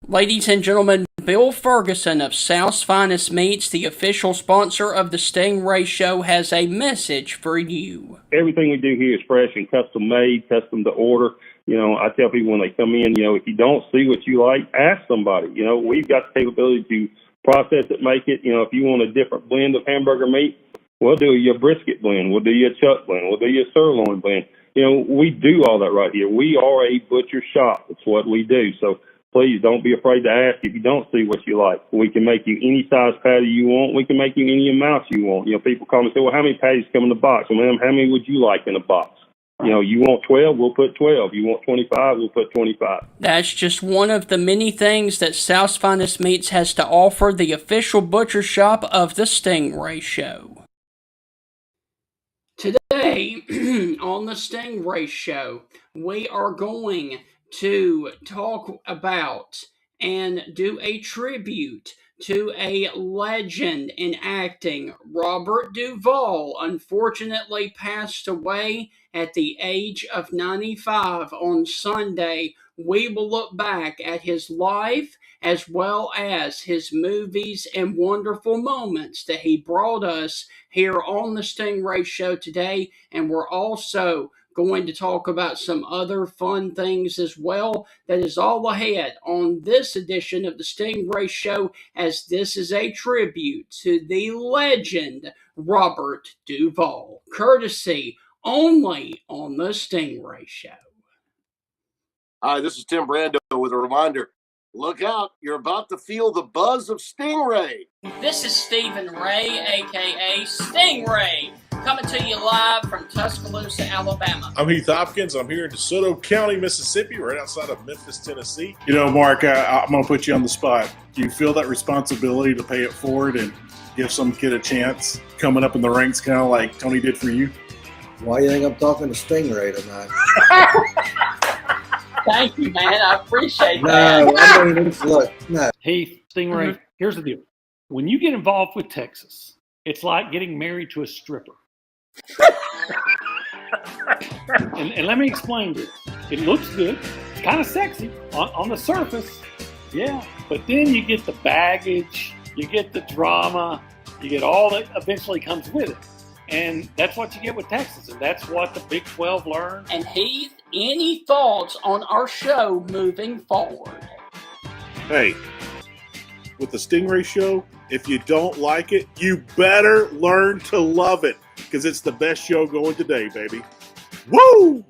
Ladies and gentlemen, Bill Ferguson of South's Finest Meats, the official sponsor of the Stingray Show, has a message for you. Everything we do here is fresh and custom made, custom to order. I tell people when they come in, if you don't see what you like, ask somebody. We've got the capability to process it, make it. If you want a different blend of hamburger meat, we'll do your brisket blend. We'll do your chuck blend. We'll do your sirloin blend. We do all that right here. We are a butcher shop. It's what we do. So please don't be afraid to ask if you don't see what you like. We can make you any size patty you want. We can make you any amount you want. People call me and say, well, how many patties come in the box? Well, how many would you like in a box? You want 12, we'll put 12. You want 25, we'll put 25. That's just one of the many things that South's Finest Meats has to offer, the official butcher shop of the Stingray Show. Today, on the Stingray Show, we are going to talk about and do a tribute to a legend in acting. Robert Duvall unfortunately passed away at the age of 95 on Sunday. We will look back at his life as well as his movies and wonderful moments that he brought us here on the Stingray Show today, and we're also going to talk about some other fun things as well. That is all ahead on this edition of the Stingray Show, as this is a tribute to the legend Robert Duvall, courtesy only on the Stingray Show. Hi, this is Tim Brando with a reminder. Look out, you're about to feel the buzz of Stingray. This is Stephen Ray, aka Stingray, coming to you live from Tuscaloosa, Alabama. I'm Heath Hopkins. I'm here in DeSoto County, Mississippi, right outside of Memphis, Tennessee. Mark, I'm going to put you on the spot. Do you feel that responsibility to pay it forward and give some kid a chance coming up in the ranks, kind of like Tony did for you? Why do you think I'm talking to Stingray tonight? Thank you, man. I appreciate that. No. Hey, Stingray, Here's the deal. When you get involved with Texas, it's like getting married to a stripper. and let me explain this. It looks good. It's kind of sexy on the surface. Yeah. But then you get the baggage, you get the drama, you get all that eventually comes with it. And that's what you get with Texas, and that's what the Big 12 learned. And Heath, any thoughts on our show moving forward? Hey, with the Stingray Show, if you don't like it, you better learn to love it, because it's the best show going today, baby. Woo!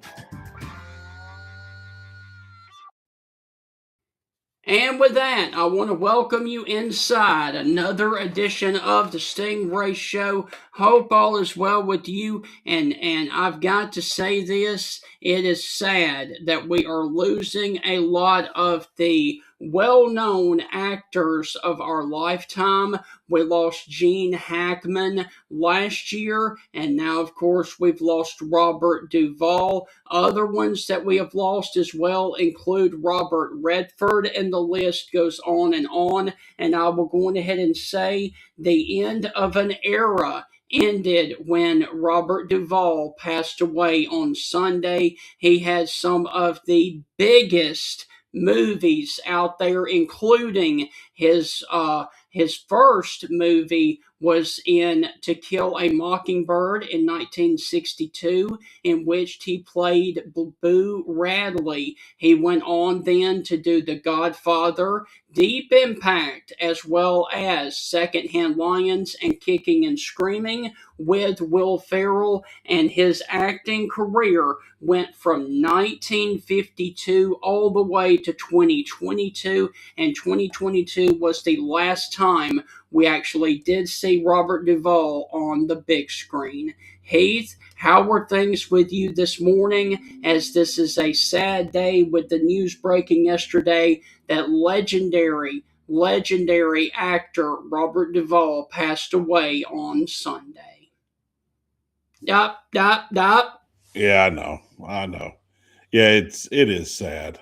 And with that, I want to welcome you inside another edition of the Stingray Show. Hope all is well with you. And I've got to say this, it is sad that we are losing a lot of the well-known actors of our lifetime. We lost Gene Hackman last year, and now, of course, we've lost Robert Duvall. Other ones that we have lost as well include Robert Redford, and the list goes on. And I will go ahead and say the end of an era ended when Robert Duvall passed away on Sunday. He had some of the biggest movies out there, including his first movie was in To Kill a Mockingbird in 1962, in which he played Boo Radley. He went on then to do The Godfather, Deep Impact, as well as Secondhand Lions and Kicking and Screaming with Will Ferrell, and his acting career went from 1952 all the way to 2022, and 2022 was the last time we actually did see Robert Duvall on the big screen. Heath, how were things with you this morning, as this is a sad day with the news breaking yesterday that legendary actor Robert Duvall passed away on Sunday? Yup. Yeah, I know. Yeah, it is sad.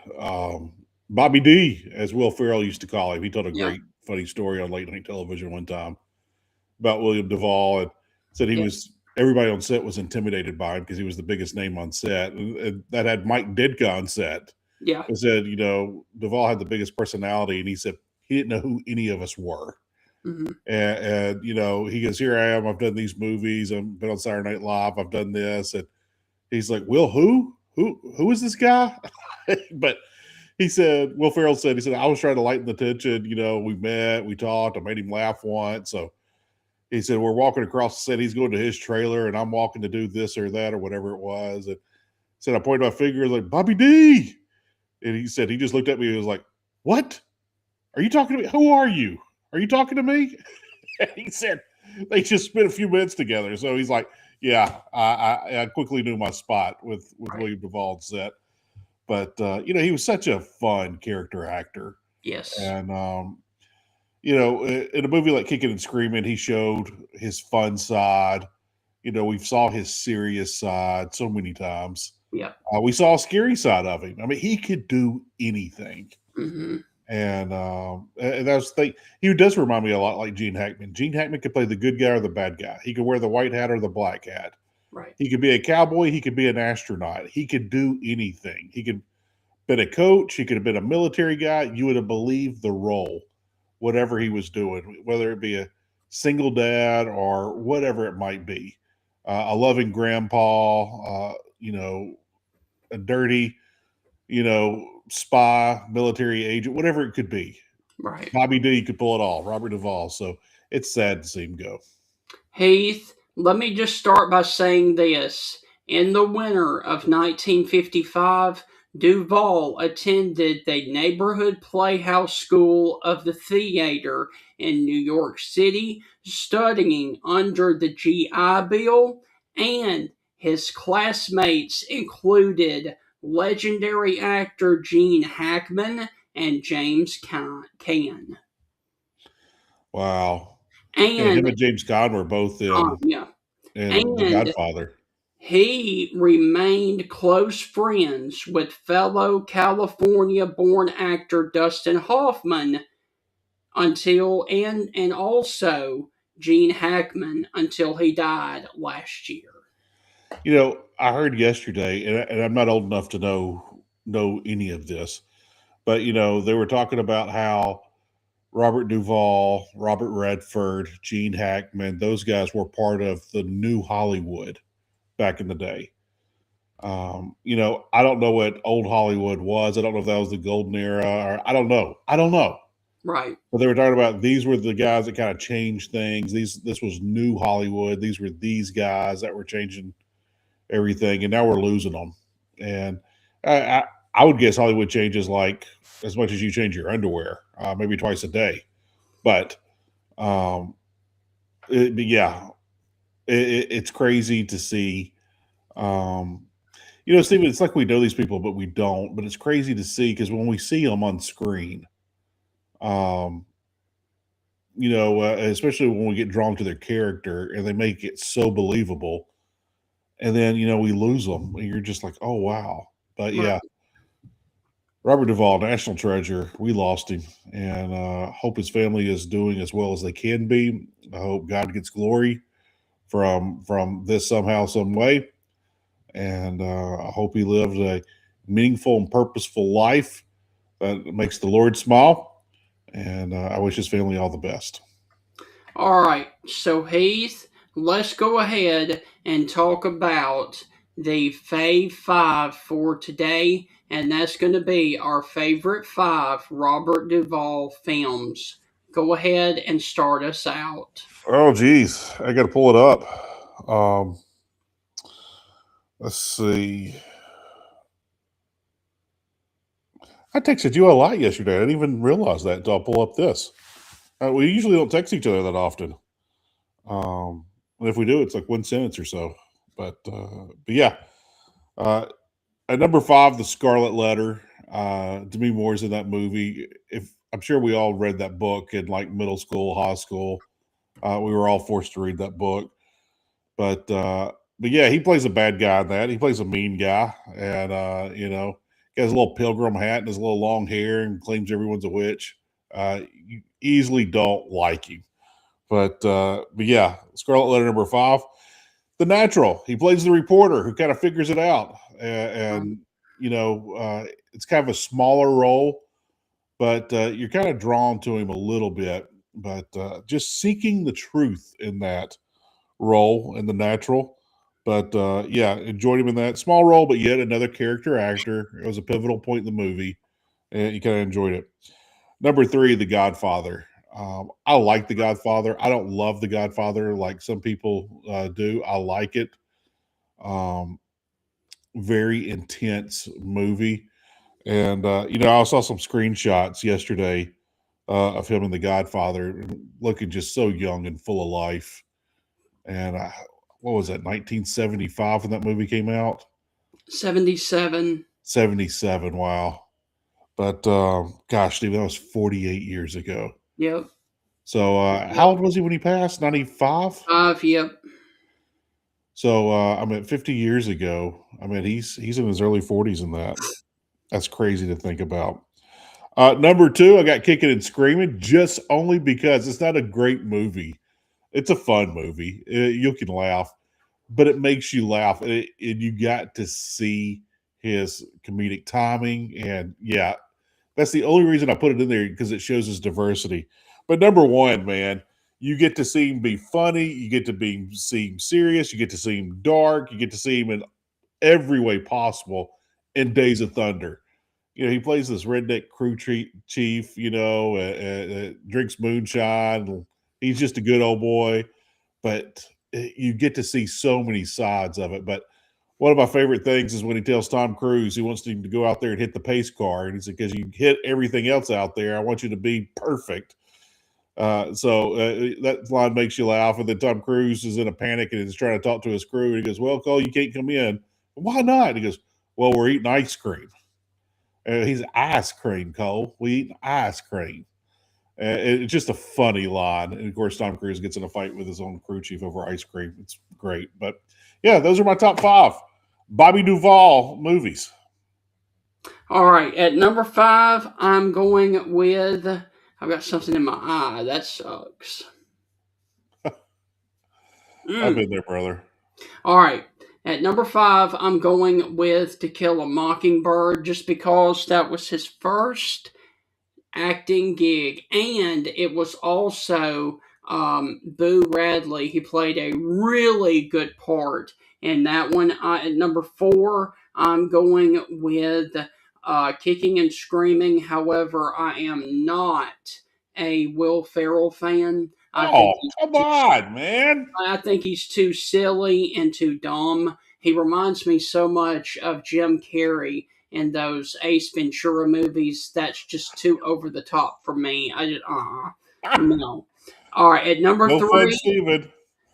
Bobby D, as Will Ferrell used to call him, he told a great funny story on late night television one time about William Duvall, and said everybody on set was intimidated by him because he was the biggest name on set. And that had Mike Ditka on set. Yeah. and said, Duvall had the biggest personality, and he said he didn't know who any of us were. Mm-hmm. And he goes, here I am. I've done these movies. I've been on Saturday Night Live. I've done this. And he's like, Will, who is this guy? But Will Ferrell said, I was trying to lighten the tension. We met, we talked, I made him laugh once. So he said, we're walking across the set. He's going to his trailer and I'm walking to do this or that or whatever it was. And said, I pointed my finger like, Bobby D. And he said, he just looked at me and was like, what? Are you talking to me? Who are you? Are you talking to me? And he said, they just spent a few minutes together. So he's like, yeah, I quickly knew my spot with William Duvall on set. But, he was such a fun character actor. Yes. And, in a movie like Kicking and Screaming, he showed his fun side. We saw his serious side so many times. Yeah. We saw a scary side of him. I mean, he could do anything. Mm-hmm. And that's the thing. He does remind me a lot like Gene Hackman. Gene Hackman could play the good guy or the bad guy. He could wear the white hat or the black hat. Right. He could be a cowboy. He could be an astronaut. He could do anything. He could have been a coach. He could have been a military guy. You would have believed the role, whatever he was doing, whether it be a single dad or whatever it might be. A loving grandpa, a dirty, spy, military agent, whatever it could be. Right. Bobby D could pull it all. Robert Duvall. So it's sad to see him go. Heath, let me just start by saying this. In the winter of 1955, Duvall attended the Neighborhood Playhouse School of the Theater in New York City, studying under the GI Bill, and his classmates included legendary actor Gene Hackman and James Caan. Wow. And him and James Caan were both in The Godfather. He remained close friends with fellow California-born actor Dustin Hoffman and also Gene Hackman until he died last year. I heard yesterday, and I'm not old enough to know any of this, but they were talking about how Robert Duvall, Robert Redford, Gene Hackman, those guys were part of the new Hollywood back in the day. I don't know what old Hollywood was. I don't know if that was the golden era or I don't know. Right. But they were talking about these were the guys that kind of changed things. This was new Hollywood. These were these guys that were changing everything, and now we're losing them. And I would guess Hollywood changes like as much as you change your underwear, maybe twice a day. But it's crazy to see. Stephen, it's like we know these people, but we don't. But it's crazy to see because when we see them on screen, especially when we get drawn to their character and they make it so believable, and then we lose them, and you're just like, oh wow. But yeah, Robert Duvall, national treasure. We lost him, and hope his family is doing as well as they can be. I hope God gets glory from this somehow, some way. And I hope he lived a meaningful and purposeful life that makes the Lord smile. And I wish his family all the best. All right. So, Heath, let's go ahead and talk about the Fav Five for today. And that's going to be our favorite 5 Robert Duvall films. Go ahead and start us out. Oh, geez. I got to pull it up. Let's see. I texted you a lot yesterday. I didn't even realize that until I pull up this. We usually don't text each other that often. And if we do, it's like one sentence or so. But yeah. At number 5, The Scarlet Letter. Demi Moore's in that movie. I'm sure we all read that book in like middle school, high school. We were all forced to read that book. But yeah, he plays a bad guy in that. He plays a mean guy, and he has a little pilgrim hat and his little long hair, and claims everyone's a witch. You easily don't like him, but yeah, Scarlet Letter number 5, The Natural. He plays the reporter who kind of figures it out, and it's kind of a smaller role, but you're kind of drawn to him a little bit. But just seeking the truth in that role in The Natural. But enjoyed him in that small role, but yet another character actor. It was a pivotal point in the movie, and you kind of enjoyed it. Number 3, The Godfather. I like The Godfather. I don't love The Godfather like some people do. I like it. Very intense movie. And, I saw some screenshots yesterday of him in The Godfather looking just so young and full of life. And what was that, 1975 when that movie came out? 77. 77, wow. But, gosh, Steve, that was 48 years ago. Yep. So how old was he when he passed? 95? 5, yep. So, 50 years ago, he's in his early 40s in that. That's crazy to think about. Number 2, I got Kicking and Screaming, just only because it's not a great movie. It's a fun movie. You can laugh, but it makes you laugh. And you got to see his comedic timing. And, yeah, that's the only reason I put it in there, because it shows his diversity. But number 1, man, you get to see him be funny. You get to see him serious. You get to see him dark. You get to see him in every way possible in Days of Thunder. He plays this redneck crew chief, drinks moonshine. He's just a good old boy. But you get to see so many sides of it. But one of my favorite things is when he tells Tom Cruise he wants him to go out there and hit the pace car. And he said, because you hit everything else out there, I want you to be perfect. So that line makes you laugh. And then Tom Cruise is in a panic and is trying to talk to his crew. And he goes, well, Cole, you can't come in. Why not? And he goes, well, we're eating ice cream. He's ice cream, Cole. We eat ice cream. It's just a funny line. And, of course, Tom Cruise gets in a fight with his own crew chief over ice cream. It's great. But, yeah, those are my top 5 Bobby Duvall movies. All right. At number 5, I'm going with... I've got something in my eye. That sucks. I've been there, brother. All right. At number 5, I'm going with To Kill a Mockingbird, just because that was his first acting gig. And it was also Boo Radley. He played a really good part in that one. At number 4, I'm going with Kicking and Screaming. However, I am not a Will Ferrell fan. Come on, man. I think he's too silly and too dumb. He reminds me so much of Jim Carrey in those Ace Ventura movies. That's just too over the top for me. I just, no. All right, at number 3. Steven.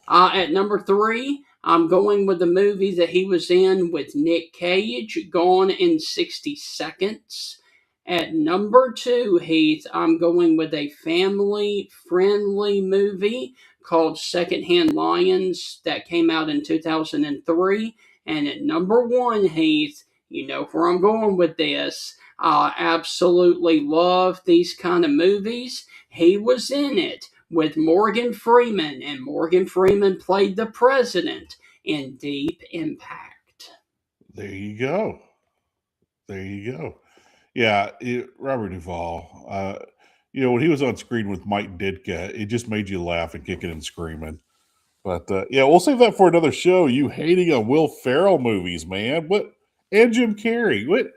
At number 3, I'm going with the movie that he was in with Nick Cage, Gone in 60 Seconds. At number 2, Heath, I'm going with a family-friendly movie called Secondhand Lions that came out in 2003. And at number 1, Heath, you know where I'm going with this. I absolutely love these kind of movies. He was in it with Morgan Freeman, and Morgan Freeman played the president in Deep Impact. There you go. Yeah, Robert Duvall. When he was on screen with Mike Ditka, it just made you laugh and kicking and screaming. But we'll save that for another show. You hating on Will Ferrell movies, man? What? And Jim Carrey? What?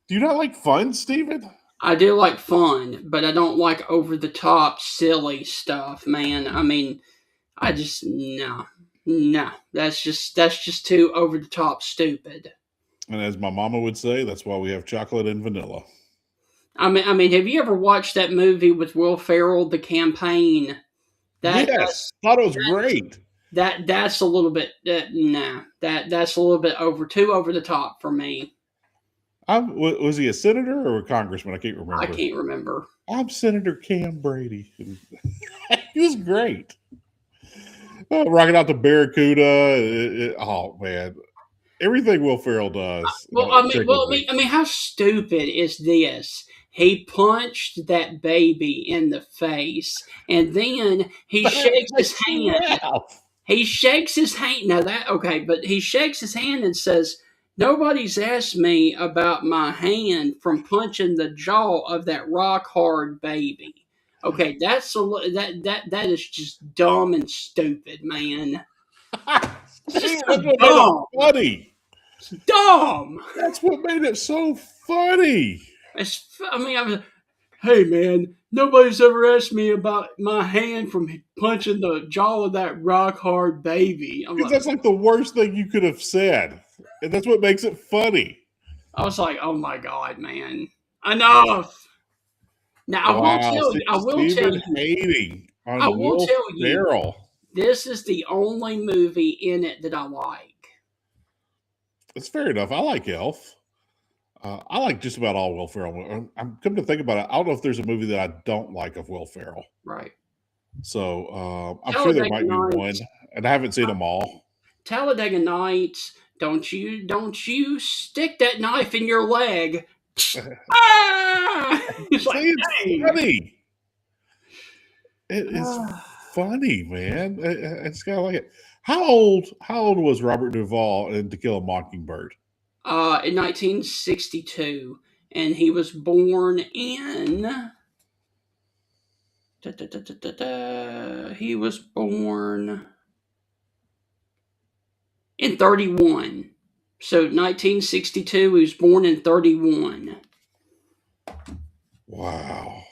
Do you not like fun, Steven? I do like fun, but I don't like over the top, silly stuff, man. I just no. That's just too over the top, stupid. And as my mama would say, that's why we have chocolate and vanilla. I mean, have you ever watched that movie with Will Ferrell, The Campaign? Yes, thought it was great. That's a little bit that's a little bit too over the top for me. Was he a senator or a congressman? I can't remember. I can't remember. I'm Senator Cam Brady. He was great. Rocking out the Barracuda. Oh man. Everything Will Ferrell does. How stupid is this? He punched that baby in the face, and then he shakes his hand. He shakes his hand. Now but he shakes his hand and says, Nobody's asked me about my hand from punching the jaw of that rock hard baby. Okay, that is just dumb and stupid, man. It's See, just that's so what made it dumb. funny. It's dumb. That's what made it so funny. I was, hey man, nobody's ever asked me about my hand from punching the jaw of that rock hard baby. Because that's like the worst thing you could have said. And that's what makes it funny. I was like, oh my god, man, enough. Now Wow. I will tell Stephen you, hating I on will Will tell you, Ferrell. this is the only movie in it that I like. That's fair enough. I like Elf. I like just about all Will Ferrell. I'm come to think about it. I don't know if there's a movie that I don't like of Will Ferrell. Right. So I'm sure there Talladega might be one, Nights. and I haven't seen them all. Talladega Nights. Don't you stick that knife in your leg. Ah! It's like, See, it's dang. funny. It is funny, man. It's kind of like it. How old was Robert Duvall in To Kill a Mockingbird? In 1962, and he was born in. He was born in 31. So 1962, he was born in 31. Wow.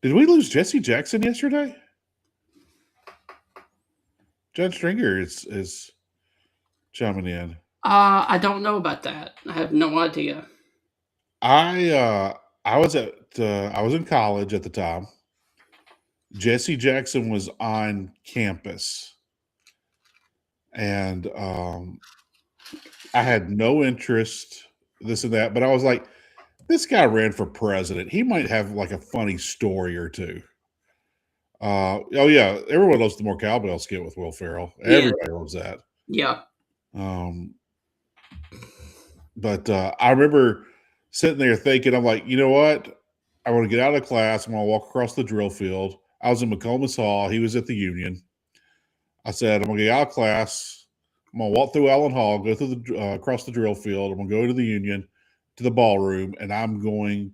Did we lose Jesse Jackson yesterday? John Stringer is chiming in. I don't know about that. I have no idea. I was in college at the time. Jesse Jackson was on campus, and I had no interest, this and that, but I was like, this guy ran for president. He might have like a funny story or two. Oh yeah, everyone loves the more cowbell skit with Will Ferrell. Yeah. Everybody loves that. Yeah. But I remember sitting there thinking, I'm like, you know what? I want to get out of class. I'm going to walk across the drill field. I was in McComas Hall. He was at the Union. I said, I'm going to get out of class. I'm going to walk through Allen Hall, go through the across the drill field. I'm going to go to the Union, to the ballroom, and I'm going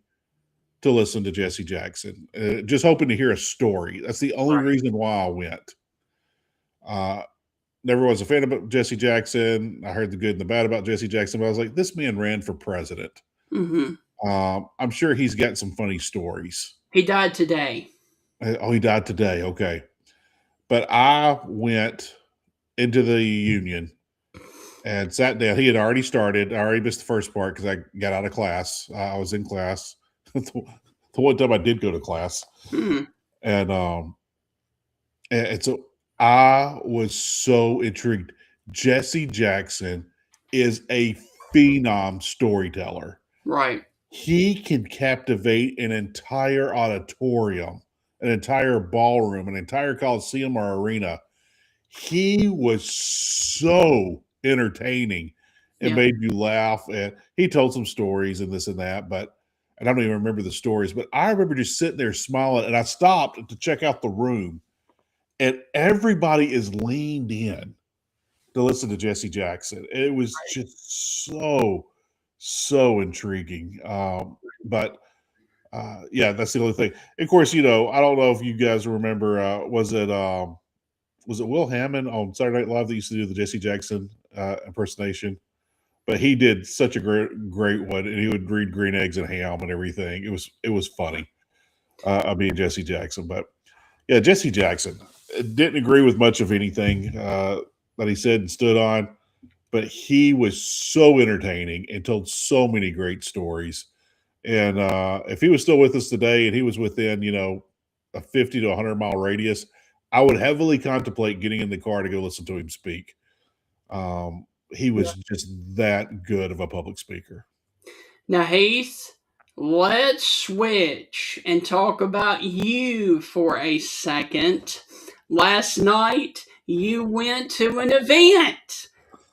to listen to Jesse Jackson. Just hoping to hear a story. That's the only reason why I went. Never was a fan of Jesse Jackson. I heard the good and the bad about Jesse Jackson, but I was like, this man ran for president. Mm-hmm. I'm sure he's got some funny stories. He died today. Oh, he died today. Okay. But I went into the Union and sat down. He had already started. I already missed the first part because I got out of class. I was in class. The one time I did go to class. Mm-hmm. And so I was so intrigued. Jesse Jackson is a phenom storyteller. Right. He can captivate an entire auditorium, an entire ballroom, an entire coliseum or arena. He was so entertaining. It made you laugh. And he told some stories and this and that, but I don't even remember the stories. But I remember just sitting there smiling, and I stopped to check out the room, and everybody is leaned in to listen to Jesse Jackson. It was just so intriguing. But that's the only thing. Of course, I don't know if you guys remember, was it Will Hammond on Saturday Night Live that used to do the Jesse Jackson impersonation? But he did such a great one, and he would read Green Eggs and Ham and everything. It was funny. Being Jesse Jackson, but yeah, Jesse Jackson didn't agree with much of anything that he said and stood on, but he was so entertaining and told so many great stories. And if he was still with us today and he was within, a 50 to 100-mile radius, I would heavily contemplate getting in the car to go listen to him speak. He was just that good of a public speaker. Now, Heath, let's switch and talk about you for a second. Last night, you went to an event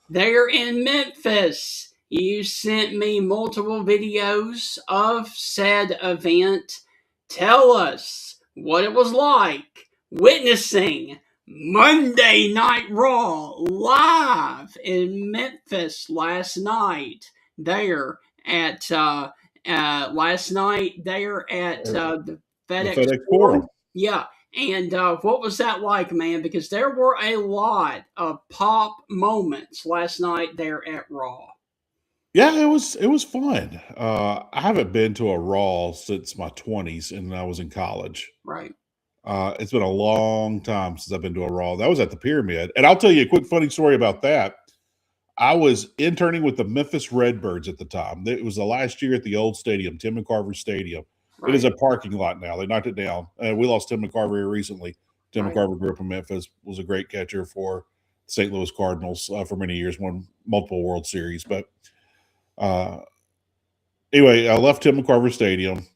there in Memphis. You sent me multiple videos of said event. Tell us what it was like witnessing Monday Night Raw live in Memphis last night. There at last night there at the The FedEx FedEx Forum. Forum. Yeah, and what was that like, man? Because there were a lot of pop moments last night there at Raw. Yeah, it was fun. I haven't been to a Raw since my 20s, and I was in college. Right. It's been a long time since I've been to a Raw. That was at the Pyramid, and I'll tell you a quick funny story about that. I was interning with the Memphis Redbirds at the time. It was the last year at the old stadium, Tim McCarver Stadium. It is a parking lot now. They knocked it down. We lost Tim McCarver here recently. Tim McCarver grew up in Memphis, was a great catcher for St. Louis Cardinals for many years, won multiple World Series. But anyway, I left Tim McCarver Stadium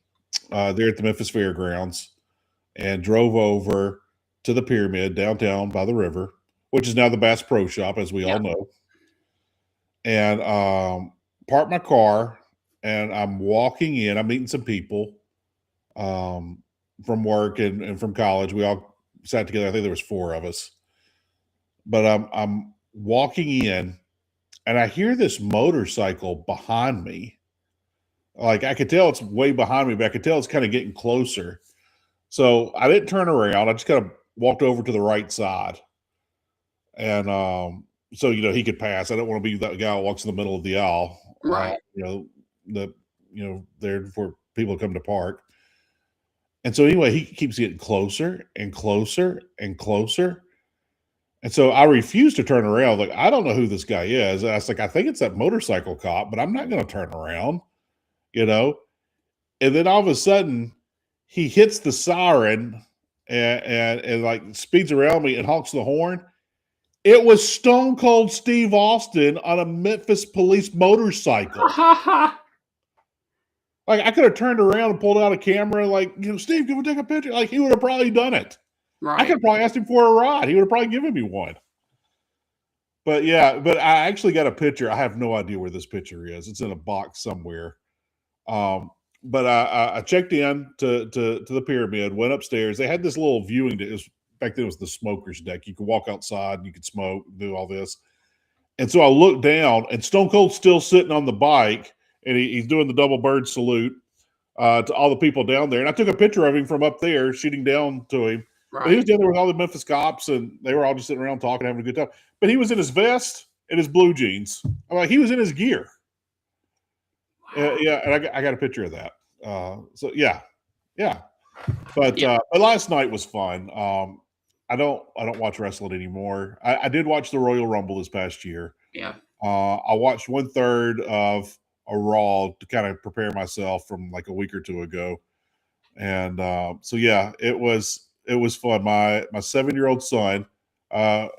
there at the Memphis Fairgrounds and drove over to the Pyramid downtown by the river, which is now the Bass Pro Shop, as we all know. And parked my car, and I'm walking in. I'm meeting some people from work and from college. We all sat together. I think there was 4 of us. But I'm walking in, and I hear this motorcycle behind me. Like, I could tell it's way behind me, but I could tell it's kind of getting closer. So I didn't turn around. I just kind of walked over to the right side. And so, he could pass. I don't want to be that guy who walks in the middle of the aisle. Right. There for people to come to park. And so anyway, he keeps getting closer and closer and closer. And so I refuse to turn around. Like, I don't know who this guy is. And I was like, I think it's that motorcycle cop, but I'm not going to turn around, And then all of a sudden, he hits the siren and like speeds around me and honks the horn. It was Stone Cold Steve Austin on a Memphis police motorcycle. Like, I could have turned around and pulled out a camera, like, Steve, can we take a picture? Like, he would have probably done it. Right. I could have probably asked him for a ride. He would have probably given me one. But yeah, but I actually got a picture. I have no idea where this picture is. It's in a box somewhere. But I checked in to the Pyramid, went upstairs. They had this little viewing deck. Back then it was the smoker's deck. You could walk outside, you could smoke, do all this. And so I looked down, and Stone Cold's still sitting on the bike, and he's doing the double bird salute to all the people down there. And I took a picture of him from up there, shooting down to him. Right. But he was down there with all the Memphis cops, and they were all just sitting around talking, having a good time. But he was in his vest and his blue jeans. I'm like, he was in his gear. Wow. Yeah, and I got a picture of that. So yeah. But last night was fun. I don't watch wrestling anymore. I did watch the Royal Rumble this past year. Yeah. I watched 1/3 of a Raw to kind of prepare myself from like a week or 2 ago. And so yeah, it was fun. My 7-year-old son,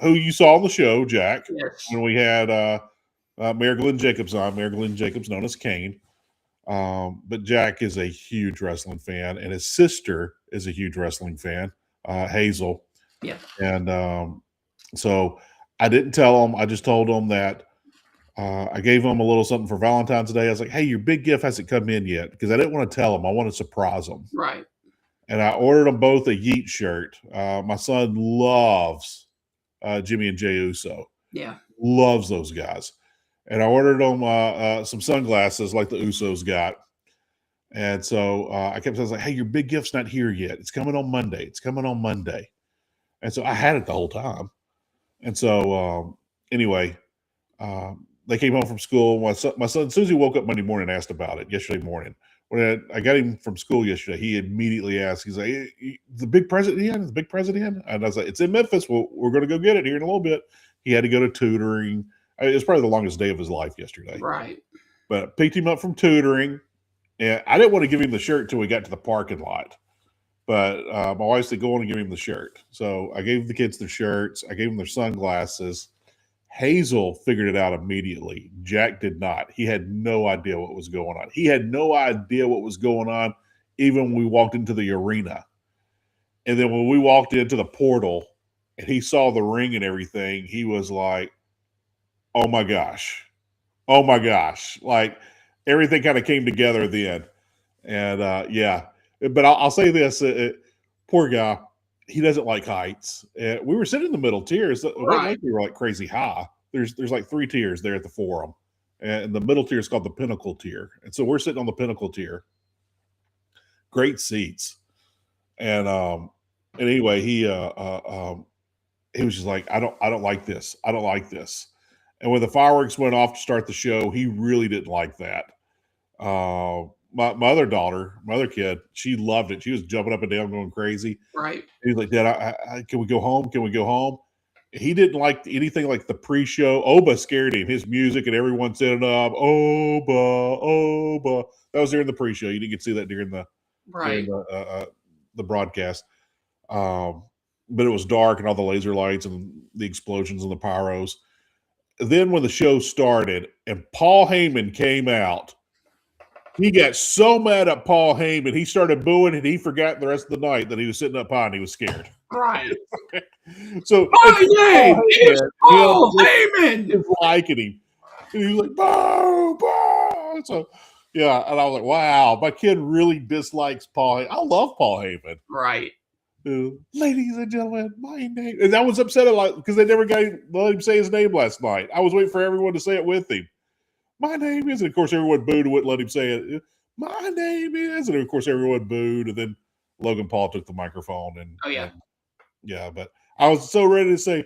who you saw on the show, Jack, yes, when we had Mayor Glenn Jacobs on. Mayor Glenn Jacobs, known as Kane. But Jack is a huge wrestling fan, and his sister is a huge wrestling fan, Hazel. Yeah. And so I didn't tell him. I just told him that I gave him a little something for Valentine's Day. I was like, hey, your big gift hasn't come in yet, because I didn't want to tell him. I wanted to surprise him. Right. And I ordered them both a Yeet shirt. My son loves Jimmy and Jay Uso. Yeah. Loves those guys. And I ordered them some sunglasses like the Usos got. And so I kept saying, like, hey, your big gift's not here yet. It's coming on Monday. It's coming on Monday. And so I had it the whole time. And so anyway, they came home from school. My son, as soon as he woke up Monday morning, asked about it yesterday morning. When I got him from school yesterday, he immediately asked, he's like, hey, the big present in? The big present in? And I was like, it's in Memphis. Well, we're going to go get it here in a little bit. He had to go to tutoring. It was probably the longest day of his life yesterday. Right. But I picked him up from tutoring, and I didn't want to give him the shirt until we got to the parking lot. But my wife said, go on and give him the shirt. So I gave the kids their shirts. I gave them their sunglasses. Hazel figured it out immediately. Jack did not. He had no idea what was going on. He had no idea what was going on even when we walked into the arena. And then when we walked into the portal and he saw the ring and everything, he was like, oh my gosh. Oh my gosh. Like, everything kind of came together then. And yeah. But I'll say this, poor guy. he doesn't like heights. We were sitting in the middle tiers. It wasn't like we were like crazy high. There's like 3 tiers there at the Forum, and the middle tier is called the Pinnacle tier. And so we're sitting on the Pinnacle tier. Great seats, and anyway, he was just like, I don't like this. I don't like this. And when the fireworks went off to start the show, he really didn't like that. My other daughter, my other kid, she loved it. She was jumping up and down, going crazy. Right. He's like, Dad, can we go home? Can we go home? He didn't like anything like the pre-show. Oba scared him. His music and everyone setting up. Oba, Oba. That was during the pre-show. You didn't get to see that during the broadcast. But it was dark and all the laser lights and the explosions and the pyros. Then when the show started and Paul Heyman came out, he got so mad at Paul Heyman, he started booing and he forgot the rest of the night that he was sitting up high and he was scared. Right. So my name is Paul Heyman. He was liking him. And he was like, boo, boo. So, yeah, and I was like, wow, my kid really dislikes Paul Heyman. I love Paul Heyman. Right. Ladies and gentlemen, my name. And I was upset because they never let him say his name last night. I was waiting for everyone to say it with him. My name is, and of course, everyone booed and wouldn't let him say it. My name is, and of course, everyone booed. And then Logan Paul took the microphone. Yeah, but I was so ready to say,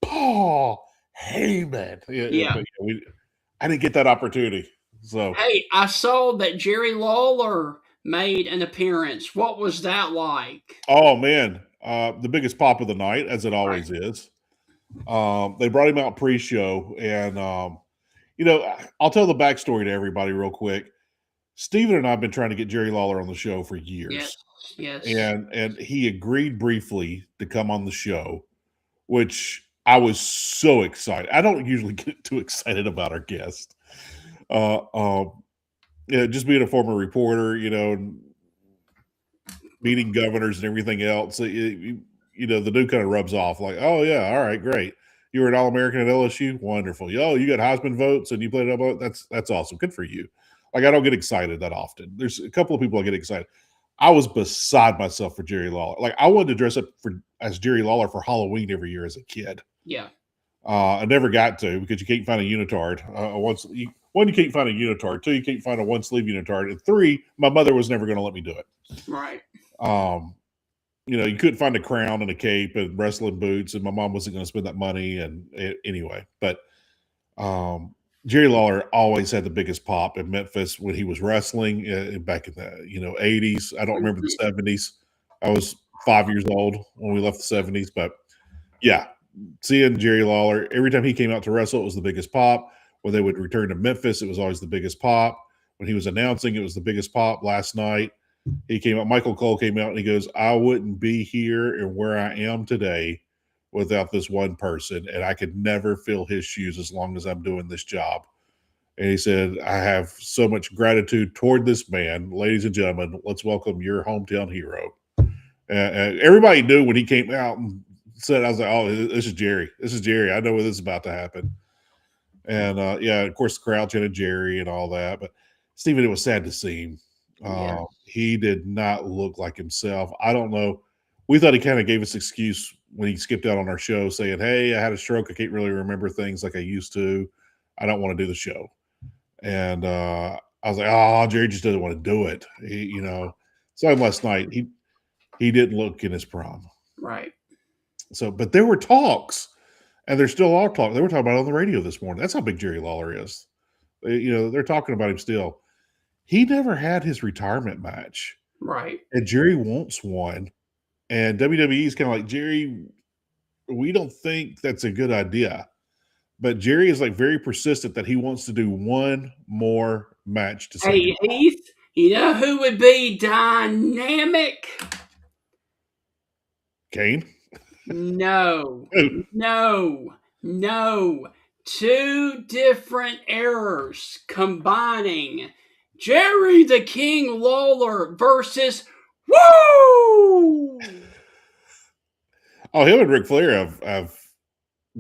Paul Heyman. I didn't get that opportunity. So, hey, I saw that Jerry Lawler made an appearance. What was that like? Oh, man. The biggest pop of the night, as it always is. They brought him out pre-show, and I'll tell the backstory to everybody real quick. Steven and I have been trying to get Jerry Lawler on the show for years. Yes. And he agreed briefly to come on the show, which I was so excited. I don't usually get too excited about our guest. Just being a former reporter, meeting governors and everything else, the dude kind of rubs off like, oh, yeah, all right, great. You were an All-American at LSU? Wonderful. Oh, you got Heisman votes and you played it up. That's awesome. Good for you. Like, I don't get excited that often. There's a couple of people I get excited. I was beside myself for Jerry Lawler. Like, I wanted to dress up as Jerry Lawler for Halloween every year as a kid. Yeah. I never got to because you can't find a unitard. One, you can't find a unitard. 2, you can't find a one-sleeve unitard. And 3, my mother was never going to let me do it. Right. You couldn't find a crown and a cape and wrestling boots, and my mom wasn't going to spend that money. And anyway, but Jerry Lawler always had the biggest pop in Memphis when he was wrestling back in the 80s. I don't remember the 70s. I was 5 years old when we left the 70s, but yeah, seeing Jerry Lawler every time he came out to wrestle, it was the biggest pop. When they would return to Memphis, it was always the biggest pop. When he was announcing, it was the biggest pop. Last night, he came out. Michael Cole came out and he goes, "I wouldn't be here and where I am today without this one person, and I could never fill his shoes as long as I'm doing this job." And he said, "I have so much gratitude toward this man. Ladies and gentlemen, let's welcome your hometown hero." Everybody knew when he came out and said, I was like, "Oh, this is Jerry. This is Jerry. I know where this is about to happen." And of course, the crowd chanted Jerry and all that. But Steven, it was sad to see him. He did not look like himself. I don't know. We thought he kind of gave us excuse when he skipped out on our show saying, "Hey, I had a stroke. I can't really remember things like I used to. I don't want to do the show." And I was like, "Oh, Jerry just doesn't want to do it." Saw him last night. He didn't look in his prime. Right. So, but there were talks, and there still are talks. They were talking about it on the radio this morning. That's how big Jerry Lawler is. They're talking about him still. He never had his retirement match. Right. And Jerry wants one. And WWE is kind of like, "Jerry, we don't think that's a good idea." But Jerry is like very persistent that he wants to do one more match to say. Hey, Heath, you know who would be dynamic? Kane? No. 2 different errors combining Jerry the King Lawler versus Woo! Oh, him and Ric Flair have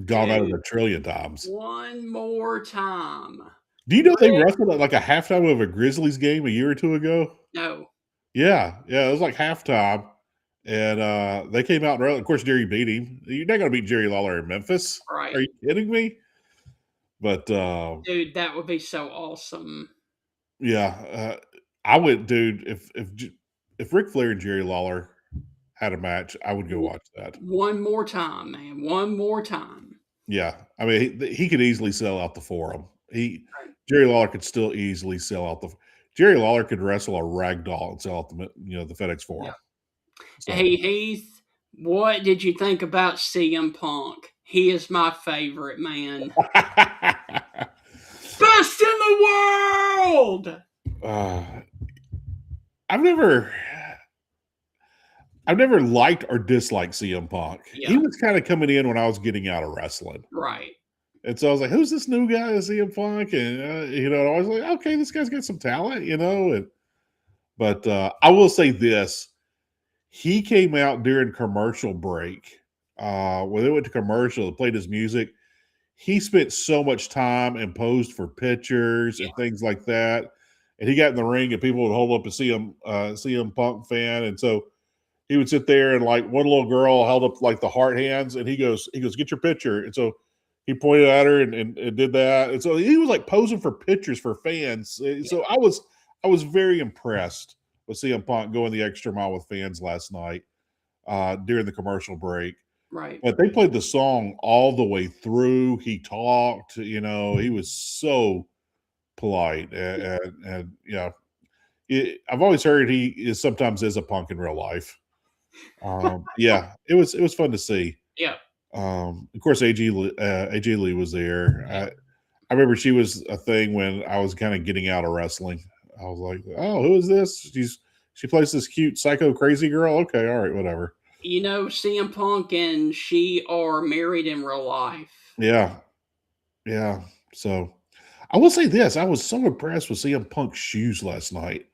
gone at it a trillion times. One more time. Do you know they wrestled at like a halftime of a Grizzlies game a year or 2 ago? No. Yeah, it was like halftime. And they came out and of course Jerry beat him. You're not going to beat Jerry Lawler in Memphis. Right. Are you kidding me? But dude, that would be so awesome. Yeah, I would, dude. If Ric Flair and Jerry Lawler had a match, I would go watch that. One more time, man. One more time. Yeah, I mean he could easily sell out the Forum. Jerry Lawler could still easily sell out the. Jerry Lawler could wrestle a rag doll and sell out the FedEx Forum. Yeah. So. Hey Heath, what did you think about CM Punk? He is my favorite, man. Best in the world. I've never liked or disliked CM Punk. Yeah. He was kind of coming in when I was getting out of wrestling. Right. And so I was like, who's this new guy, CM Punk? And, I was like, okay, this guy's got some talent, But I will say this. He came out during commercial break. When they went to commercial, they played his music. He spent so much time and posed for pictures and things like that. And he got in the ring and people would hold up a CM Punk fan. And so he would sit there and like one little girl held up like the heart hands and he goes, get your picture. And so he pointed at her and did that. And so he was like posing for pictures for fans. So I was very impressed with CM Punk going the extra mile with fans last night during the commercial break. Right. But they played the song all the way through. He talked, he was so polite. And I've always heard he sometimes is a punk in real life. Yeah, it was fun to see. Yeah. Of course, AJ Lee was there. Yeah. I remember she was a thing when I was kind of getting out of wrestling. I was like, oh, who is this? She plays this cute psycho crazy girl. Okay, all right, whatever. CM Punk and she are married in real life. Yeah. Yeah. So I will say this. I was so impressed with CM Punk's shoes last night.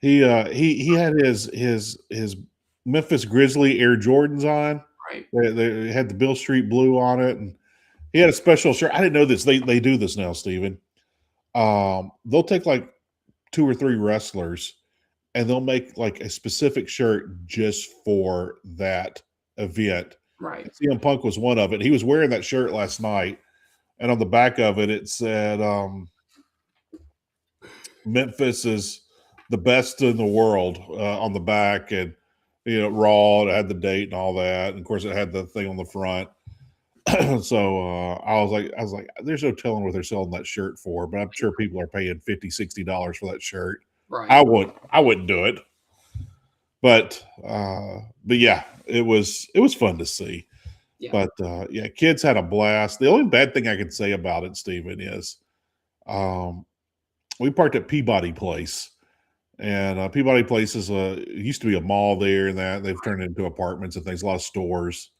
He had his Memphis Grizzly Air Jordans on. Right. They had the Bill Street blue on it, and he had a special shirt. I didn't know this. They do this now, Steven. They'll take like 2 or 3 wrestlers and they'll make like a specific shirt just for that event. Right. CM Punk was one of it. He was wearing that shirt last night, and on the back of it, it said Memphis is the best in the world on the back, and Raw. It had the date and all that, and of course, it had the thing on the front. So I was like, there's no telling what they're selling that shirt for, but I'm sure people are paying $50, $60 for that shirt. Right. I wouldn't do it. But yeah, it was fun to see. Yeah. But yeah, kids had a blast. The only bad thing I can say about it, Stephen, is we parked at Peabody Place. And Peabody Place is used to be a mall there, and that they've turned it into apartments and things, a lot of stores,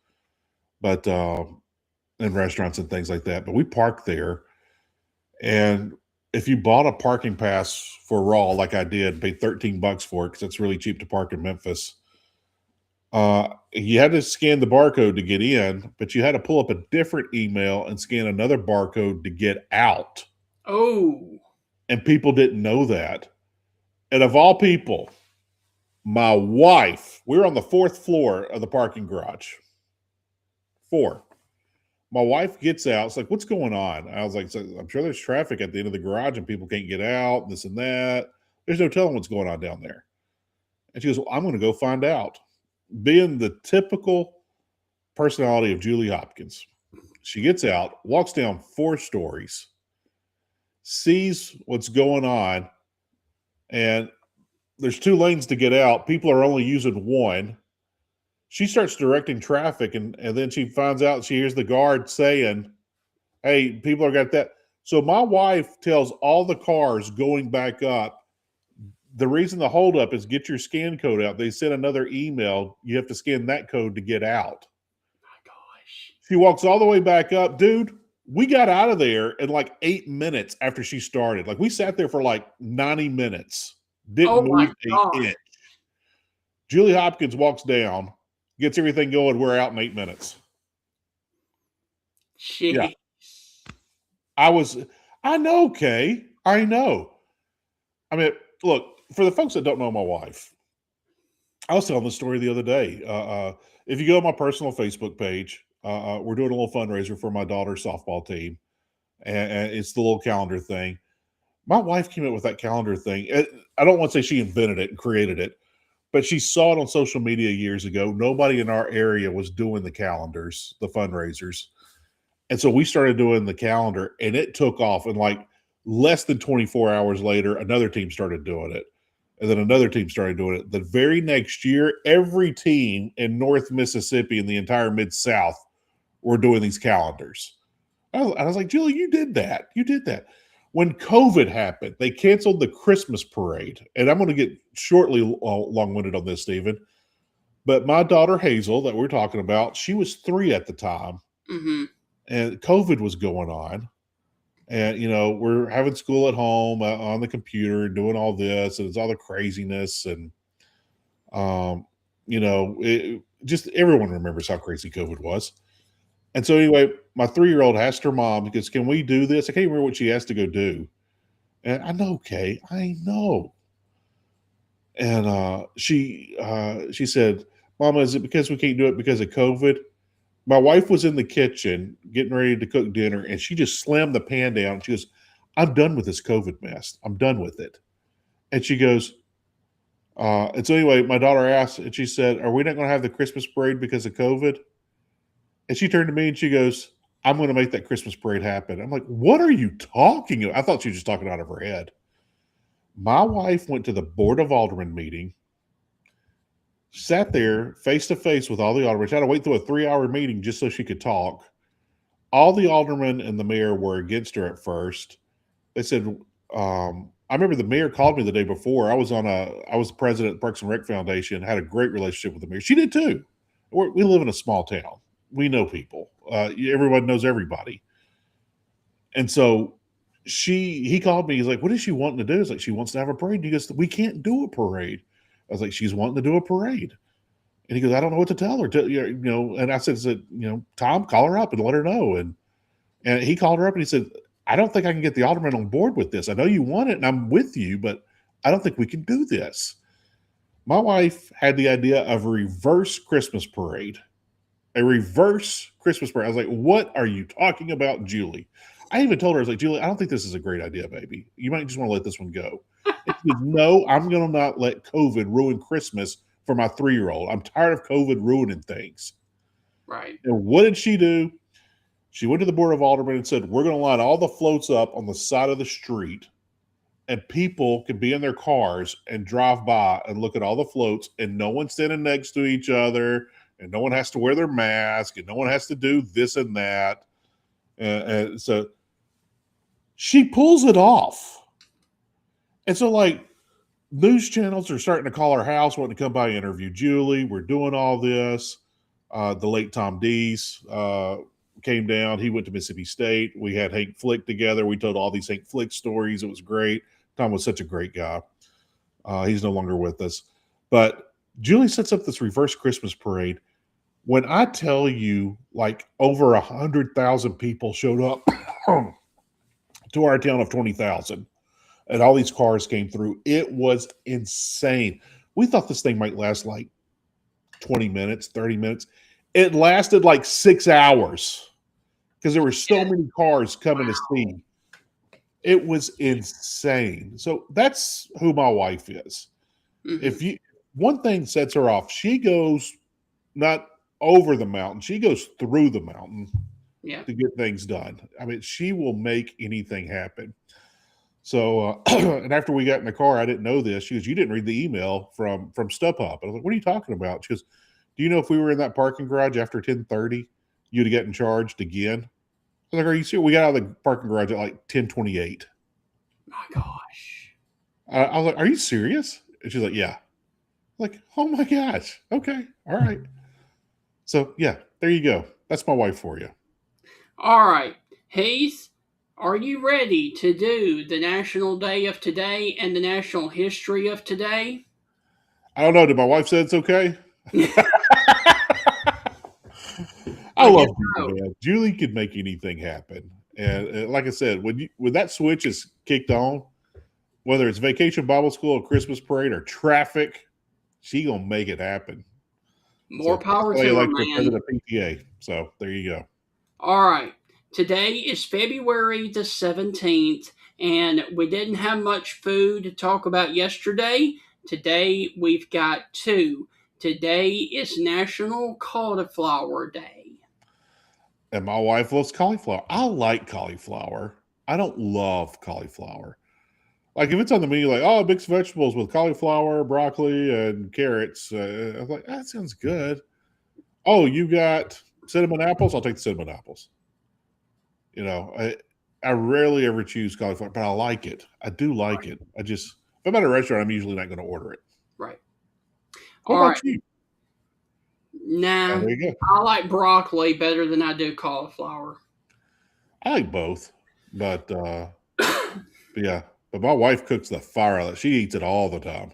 but and restaurants and things like that. But we parked there, and if you bought a parking pass for Raw, like I did, paid $13 for it because it's really cheap to park in Memphis. You had to scan the barcode to get in, but you had to pull up a different email and scan another barcode to get out. Oh, and people didn't know that. And of all people, my wife, we were on the 4th floor of the parking garage. 4. My wife gets out. It's like, what's going on? I was like, I'm sure there's traffic at the end of the garage and people can't get out, this and that. There's no telling what's going on down there. And she goes, well, I'm going to go find out. Being the typical personality of Julie Hopkins, she gets out, walks down 4 stories, sees what's going on, and there's 2 lanes to get out. People are only using 1. She starts directing traffic, and then she finds out, she hears the guard saying, hey, people are got that. So my wife tells all the cars going back up, the reason the holdup is get your scan code out. They sent another email. You have to scan that code to get out. My gosh. She walks all the way back up. Dude, we got out of there in like 8 minutes after she started. Like we sat there for like 90 minutes. Didn't move an inch. Julie Hopkins walks down, gets everything going. We're out in 8 minutes. Jeez. Yeah. I know, Kay. I know. I mean, look, for the folks that don't know my wife, I was telling the story the other day. If you go on my personal Facebook page, we're doing a little fundraiser for my daughter's softball team, and it's the little calendar thing. My wife came up with that calendar thing. I don't want to say she invented it and created it, but she saw it on social media years ago. Nobody in our area was doing the calendars, the fundraisers. And so we started doing the calendar, and it took off. And like less than 24 hours later, another team started doing it. And then another team started doing it. The very next year, every team in North Mississippi and the entire Mid-South were doing these calendars. I was like, Julie, you did that. You did that. When COVID happened, they canceled the Christmas parade. And I'm going to get shortly long-winded on this, Stephen. But my daughter, Hazel, that we're talking about, she was 3 at the time. Mm-hmm. And COVID was going on. And, you know, we're having school at home on the computer and doing all this. And it's all the craziness. And, you know, just everyone remembers how crazy COVID was. And so anyway, my 3-year-old asked her mom, because can we do this? I can't remember what she asked to go do. And I know, Kay, I know. And she said, Mama, is it because we can't do it because of COVID? My wife was in the kitchen getting ready to cook dinner, and she just slammed the pan down. She goes, I'm done with this COVID mess. I'm done with it. And she goes, and so anyway, my daughter asked, and she said, are we not going to have the Christmas parade because of COVID? And she turned to me and she goes, I'm going to make that Christmas parade happen. I'm like, what are you talking about? I thought she was just talking out of her head. My wife went to the Board of Aldermen meeting, sat there face to face with all the aldermen. She had to wait through a 3-hour meeting just so she could talk. All the aldermen and the mayor were against her at first. They said, I remember the mayor called me the day before. I was the president of the Parks and Rec Foundation, had a great relationship with the mayor. She did too. We live in a small town. We know people. Everyone knows everybody. And so he called me. He's like, what is she wanting to do? It's like, she wants to have a parade. He goes, we can't do a parade. I was like, she's wanting to do a parade. And he goes, I don't know what to tell her. You know, and I said, you know, Tom, call her up and let her know. And he called her up and he said, I don't think I can get the alderman on board with this. I know you want it and I'm with you, but I don't think we can do this. My wife had the idea of a reverse Christmas parade. A reverse Christmas parade. I was like, what are you talking about, Julie? I even told her, I was like, Julie, I don't think this is a great idea, baby. You might just want to let this one go. And she goes, no, I'm going to not let COVID ruin Christmas for my 3-year-old. I'm tired of COVID ruining things. Right. And what did she do? She went to the Board of Aldermen and said, we're going to line all the floats up on the side of the street, and people can be in their cars and drive by and look at all the floats, and no one's standing next to each other. And no one has to wear their mask, and no one has to do this and that. And so she pulls it off. And so, like, news channels are starting to call our house, wanting to come by and interview Julie. We're doing all this. The late Tom Dees came down. He went to Mississippi State. We had Hank Flick together. We told all these Hank Flick stories. It was great. Tom was such a great guy. He's no longer with us. But Julie sets up this reverse Christmas parade. When I tell you, like, over 100,000 people showed up to our town of 20,000, and all these cars came through, it was insane. We thought this thing might last like 20 minutes, 30 minutes. It lasted like 6 hours because there were so many cars coming to see. It was insane. So that's who my wife is. Mm-hmm. One thing sets her off, she goes not over the mountain, she goes through the mountain to get things done. I mean, she will make anything happen. So, and after we got in the car, I didn't know this. She goes, you didn't read the email from StubHub. I was like, what are you talking about? She goes, do you know if we were in that parking garage after 10:30, you'd have gotten charged again? I was like, are you serious? We got out of the parking garage at like 10:28. My gosh. I was like, are you serious? And she's like, yeah. I'm like, oh my gosh. Okay. All right. So, yeah, there you go. That's my wife for you. All right. Heath, are you ready to do the National Day of Today and the National History of Today? I don't know. Did my wife say it's okay? I love people, man. Julie could make anything happen. And like I said, when that switch is kicked on, whether it's Vacation Bible School or Christmas parade or traffic, She gonna make it happen. More power to you her, like man. President PTA. So there you go. All right. Today is February the 17th, and we didn't have much food to talk about yesterday. Today we've got two. Today is National Cauliflower Day. And my wife loves cauliflower. I like cauliflower. I don't love cauliflower. Like if it's on the menu, like, oh, mixed vegetables with cauliflower, broccoli, and carrots. I'm like, that sounds good. Oh, you got cinnamon apples? I'll take the cinnamon apples. You know, I rarely ever choose cauliflower, but I like it. I do like it. If I'm at a restaurant, I'm usually not going to order it. Right. What All about right. you? Nah, there you go. I like broccoli better than I do cauliflower. I like both, but yeah. But my wife cooks the fire out of it. She eats it all the time.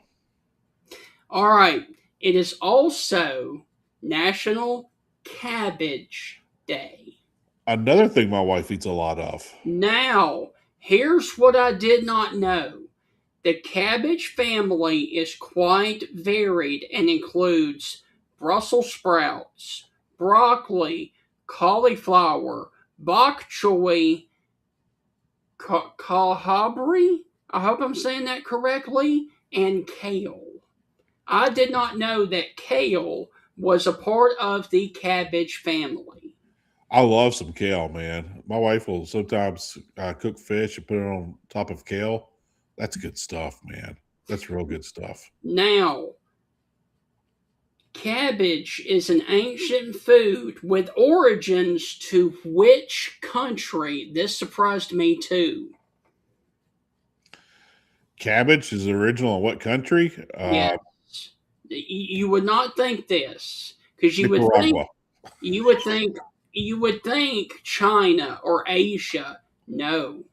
All right. It is also National Cabbage Day. Another thing my wife eats a lot of. Now, here's what I did not know. The cabbage family is quite varied and includes Brussels sprouts, broccoli, cauliflower, bok choy, cahabri, I hope I'm saying that correctly, and kale. I did not know that kale was a part of the cabbage family. I love some kale, man. My wife will sometimes cook fish and put it on top of kale. That's good stuff, man. That's real good stuff. Now, cabbage is an ancient food with origins to which country? This surprised me too. Cabbage is original in what country? Yes. You would not think this because you Nicaragua. would think China or Asia. No.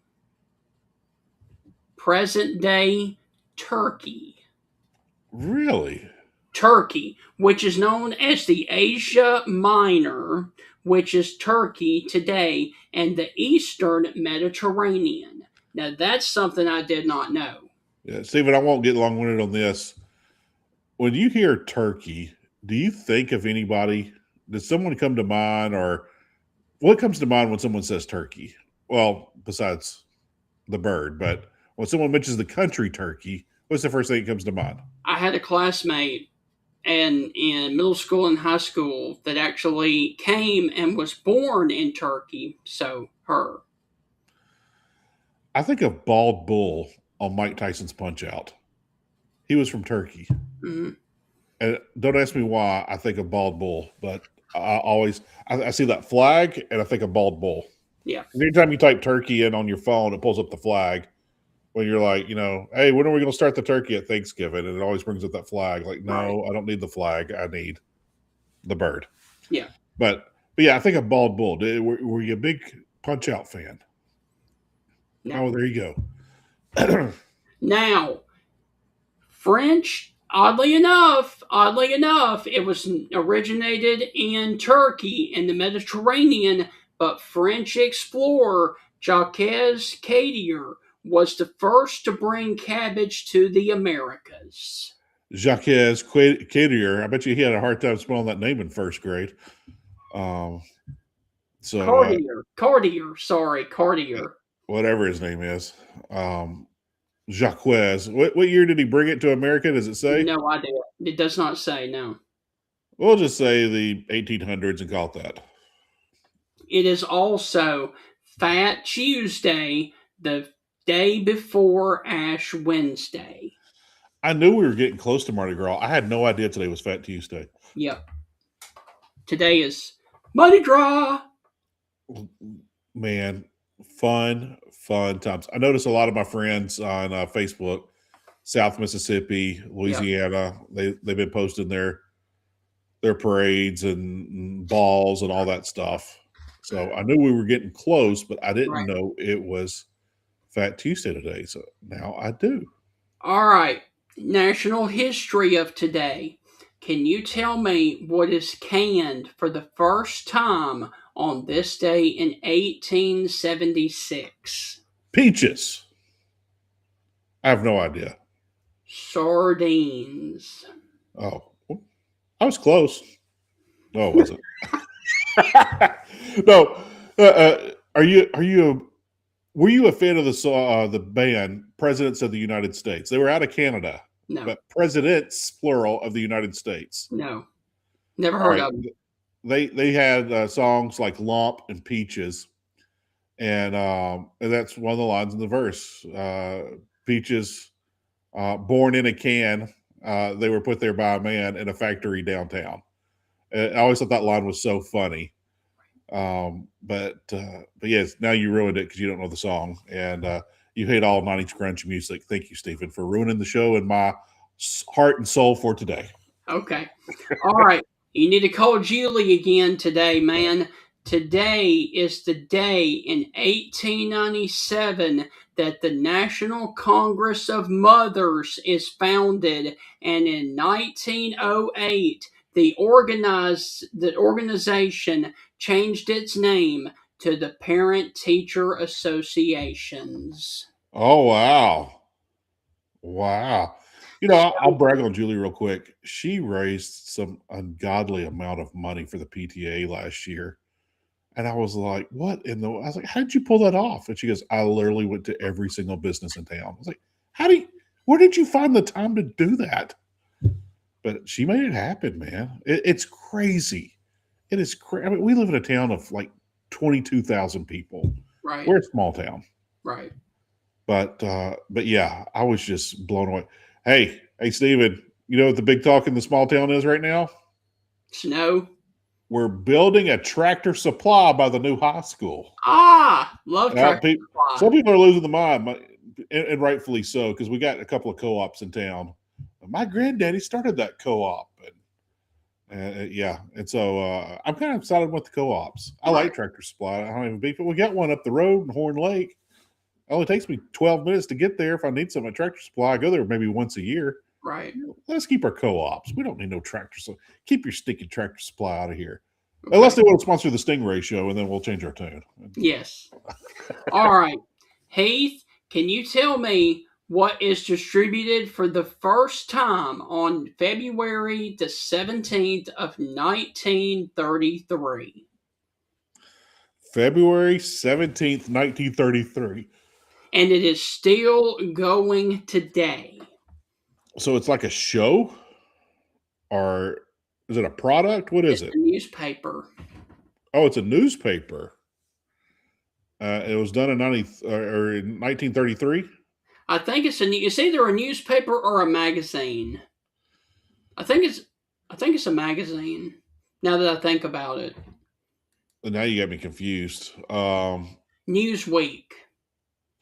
Present day Turkey. Really? Turkey, which is known as the Asia Minor, which is Turkey today, and the Eastern Mediterranean. Now, that's something I did not know. Yeah, Stephen, I won't get long-winded on this. When you hear turkey, do you think of anybody? Does someone come to mind, or what comes to mind when someone says turkey? Well, besides the bird, but when someone mentions the country turkey, what's the first thing that comes to mind? I had a classmate in middle school and high school that actually came and was born in Turkey, so her. I think of Bald Bull on Mike Tyson's Punch-Out. He was from Turkey. Mm-hmm. And don't ask me why I think of Bald Bull, but I see that flag and I think of Bald Bull. Yeah. Anytime you type turkey in on your phone, it pulls up the flag. When you're like, hey, when are we going to start the turkey at Thanksgiving? And it always brings up that flag. Like, no, right. I don't need the flag. I need the bird. Yeah. But yeah, I think of Bald Bull. Were you a big Punch-Out fan? No. Oh, there you go. Now, French, oddly enough, it was originated in Turkey in the Mediterranean, but French explorer Jacques Cartier was the first to bring cabbage to the Americas. Jacques Cartier. I bet you he had a hard time spelling that name in first grade. Cartier. Whatever his name is. Jacques. What year did he bring it to America? Does it say? No idea. It does not say, no. We'll just say the 1800s and call it that. It is also Fat Tuesday, the day before Ash Wednesday. I knew we were getting close to Mardi Gras. I had no idea today was Fat Tuesday. Yep. Today is Mardi Gras. Man, fun times. I noticed a lot of my friends on Facebook, South Mississippi, Louisiana, they've been posting their parades and balls and all that stuff. So I knew we were getting close, but I didn't know it was Fat Tuesday today. So now I do. All right. National history of today. Can you tell me what is canned for the first time on this day in 1876? Peaches. I have no idea. Sardines. Oh, I was close. No, it wasn't. No. Were you a fan of the band Presidents of the United States? They were out of Canada, No, but presidents, plural, of the United States. no, never All heard right. of them. They had songs like Lump and Peaches. And that's one of the lines in the verse. Peaches, born in a can, they were put there by a man in a factory downtown. I always thought that line was so funny. But yes, now you ruined it because you don't know the song, and you hate all 90s grunge music. Thank you, Stephen, for ruining the show and my heart and soul for today. Okay. All right. You need to call Julie again today, man. Today is the day in 1897 that the National Congress of Mothers is founded, and in 1908 the organization changed its name to the Parent Teacher Associations. Oh, wow. Wow. I'll brag on Julie real quick. She raised some ungodly amount of money for the PTA last year. And I was like, I was like, how did you pull that off? And she goes, I literally went to every single business in town. I was like, where did you find the time to do that? But she made it happen, man. It's crazy. It is crazy. I mean, we live in a town of like 22,000 people. Right. We're a small town. Right. But yeah, I was just blown away. Hey, Steven, you know what the big talk in the small town is right now? Snow. We're building a Tractor Supply by the new high school. Love Tractor Supply. Some people are losing their mind, and rightfully so, because we got a couple of co-ops in town. My granddaddy started that co-op, and so I'm kind of excited with the co-ops. I like Tractor Supply. I don't even beef it. We got one up the road in Horn Lake. It only takes me 12 minutes to get there. If I need something at Tractor Supply, I go there maybe once a year. Right. Let's keep our co-ops. We don't need no Tractor Supply. Keep your stinking Tractor Supply out of here. Okay. Unless they want to sponsor the Stingray Show, and then we'll change our tune. Yes. All right. Heath, can you tell me what is distributed for the first time on February the 17th of 1933? February 17th, 1933. And it is still going today. So it's like a show? Or is it a product? What is it? It's a newspaper. Oh, it's a newspaper. It was done in 1933? I think it's either a newspaper or a magazine. I think it's a magazine, now that I think about it. Now you got me confused. Newsweek.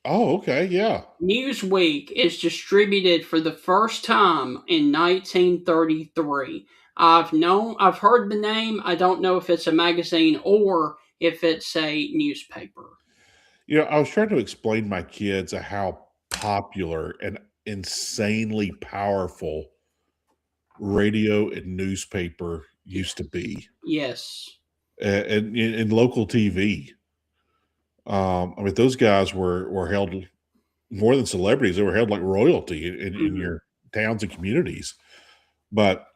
Oh, okay, yeah. Newsweek is distributed for the first time in 1933. I've heard the name. I don't know if it's a magazine or if it's a newspaper. I was trying to explain to my kids how popular and insanely powerful radio and newspaper used to be. Yes. And in local TV. I mean, those guys were held more than celebrities. They were held like royalty in your towns and communities. But,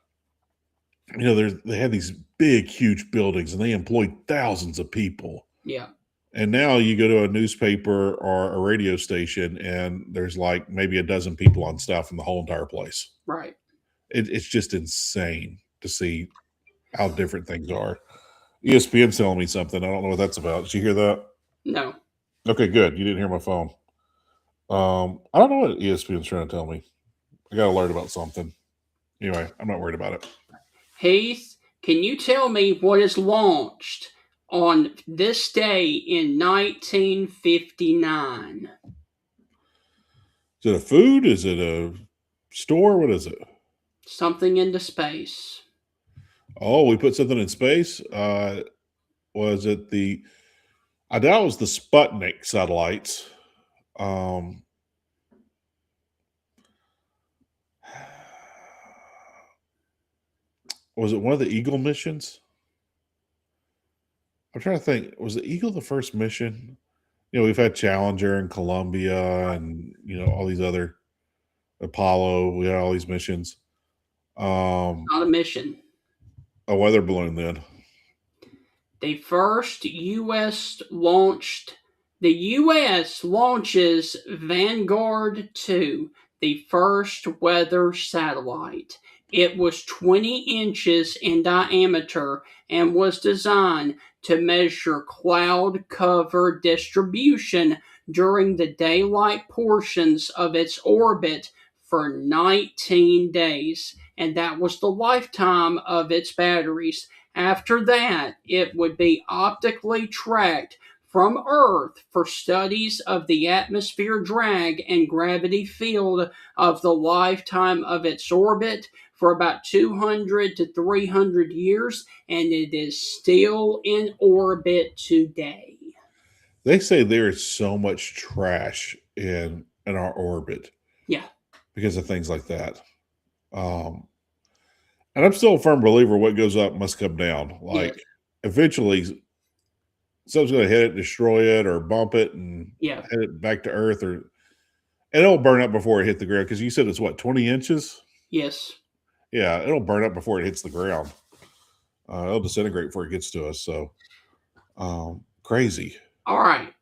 they had these big, huge buildings, and they employed thousands of people. Yeah. And now you go to a newspaper or a radio station, and there's like maybe a dozen people on staff in the whole entire place. Right. It's just insane to see how different things are. ESPN's telling me something. I don't know what that's about. Did you hear that? No. Okay, good. You didn't hear my phone. I don't know what ESPN's trying to tell me. I got alert about something. Anyway, I'm not worried about it. Heath, can you tell me what is launched on this day in 1959? Is it a food? Is it a store? What is it? Something into space. Oh, we put something in space? Was it I doubt it was the Sputnik satellites. Was it one of the Eagle missions? I'm trying to think. Was the Eagle the first mission? We've had Challenger and Columbia and, all these other Apollo. We had all these missions. Not a mission. A weather balloon then. The U.S. launches Vanguard 2, the first weather satellite. It was 20 inches in diameter and was designed to measure cloud cover distribution during the daylight portions of its orbit for 19 days, and that was the lifetime of its batteries. After that, it would be optically tracked from Earth for studies of the atmosphere drag and gravity field of the lifetime of its orbit for about 200 to 300 years, and it is still in orbit today. They say there is so much trash in our orbit. Yeah. Because of things like that. And I'm still a firm believer what goes up must come down. Like, eventually, something's going to hit it, destroy it, or bump it, and hit it back to Earth, and it'll burn up before it hit the ground. Because you said it's what, 20 inches? Yes. Yeah, it'll burn up before it hits the ground. It'll disintegrate before it gets to us. So, crazy. All right.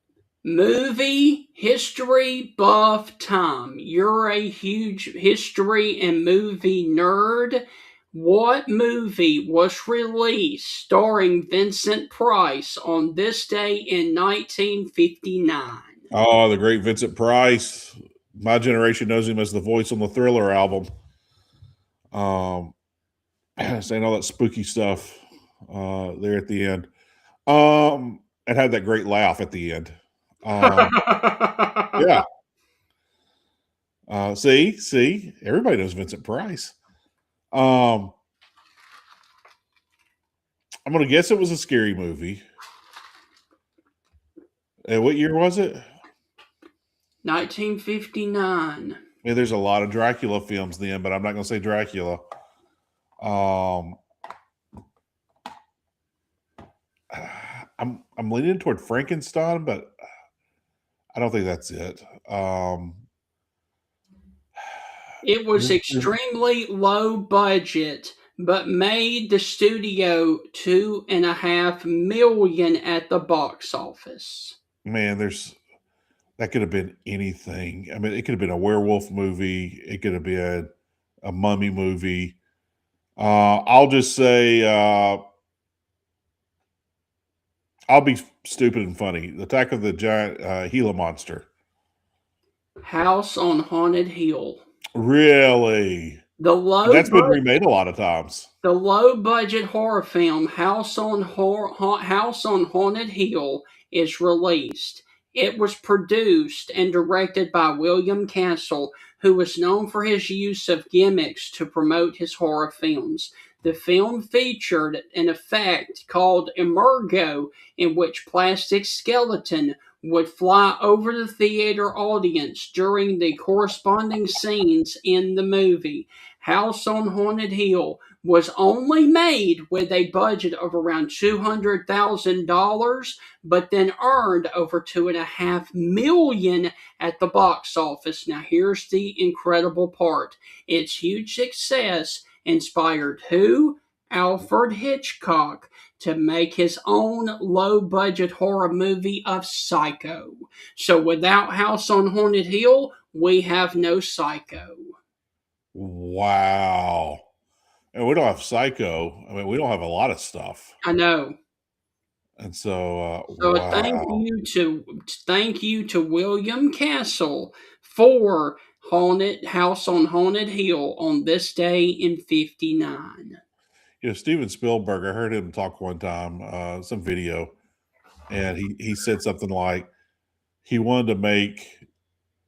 Movie history buff time. You're a huge history and movie nerd. What movie was released starring Vincent Price on this day in 1959? Oh, the great Vincent Price. My generation knows him as the voice on the Thriller album. Saying all that spooky stuff there at the end. It had that great laugh at the end. Yeah. See, everybody knows Vincent Price. I'm going to guess it was a scary movie. What year was it? 1959. Yeah, there's a lot of Dracula films then, but I'm not going to say Dracula. I'm leaning toward Frankenstein, but I don't think that's it. It was extremely low budget, but made the studio $2.5 million at the box office. Man, that could have been anything. I mean, it could have been a werewolf movie. It could have been a mummy movie. I'll just say, I'll be stupid and funny. The Attack of the Giant Gila Monster. House on Haunted Hill. Really? That's been remade a lot of times. The low-budget horror film House on Haunted Hill is released. It was produced and directed by William Castle, who was known for his use of gimmicks to promote his horror films. The film featured an effect called emergo, in which plastic skeleton would fly over the theater audience during the corresponding scenes in the movie. House on Haunted Hill was only made with a budget of around $200,000, but then earned over $2.5 million at the box office. Now, here's the incredible part. Its huge success inspired who? Alfred Hitchcock to make his own low-budget horror movie of Psycho. So without House on Haunted Hill, we have no Psycho. Wow. And we don't have Psycho. I mean, we don't have a lot of stuff. I know. And so, wow. Thank you to William Castle for House on Haunted Hill on this day in 59. Steven Spielberg, I heard him talk one time, some video, and he said something like he wanted to make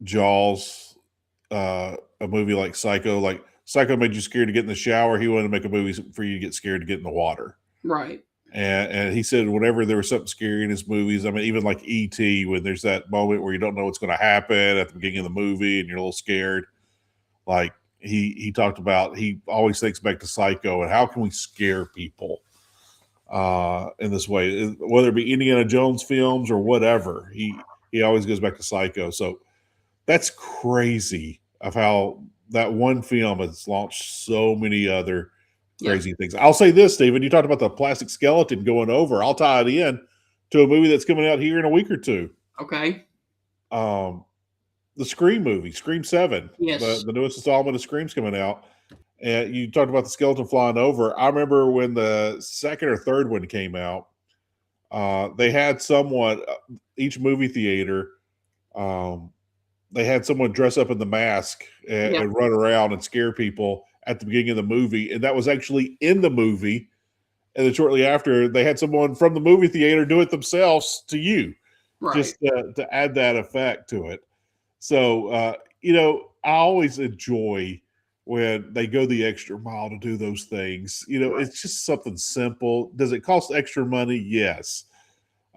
Jaws a movie like Psycho. Like Psycho made you scared to get in the shower. He wanted to make a movie for you to get scared to get in the water. Right. And he said whenever there was something scary in his movies, I mean, even like E.T., when there's that moment where you don't know what's going to happen at the beginning of the movie and you're a little scared, like he talked about, he always thinks back to Psycho and how can we scare people in this way, whether it be Indiana Jones films or whatever. He always goes back to Psycho. So that's crazy of how that one film has launched so many other crazy things. I'll say this, Stephen, you talked about the plastic skeleton going over. I'll tie it in to a movie that's coming out here in a week or two. Okay. The Scream movie, Scream 7. Yes. The newest installment of Scream's coming out. And you talked about the skeleton flying over. I remember when the second or third one came out, they had someone, each movie theater, they had someone dress up in the mask and run around and scare people at the beginning of the movie. And that was actually in the movie. And then shortly after, they had someone from the movie theater do it themselves to you, just to add that effect to it. So, I always enjoy when they go the extra mile to do those things. It's just something simple. Does it cost extra money? Yes.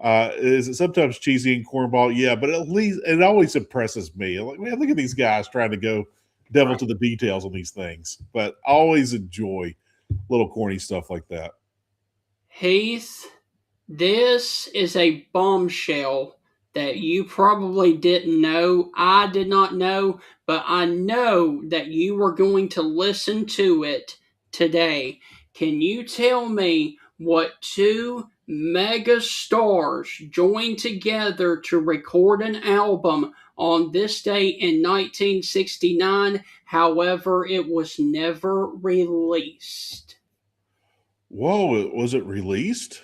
Is it sometimes cheesy and cornball? Yeah, but at least it always impresses me. I'm like, man, look at these guys trying to go devil to the details on these things. But I always enjoy little corny stuff like that. Heath, this is a bombshell that you probably didn't know. I did not know, but I know that you were going to listen to it today. Can you tell me what two mega stars joined together to record an album on this day in 1969? However, it was never released. Whoa, was it released?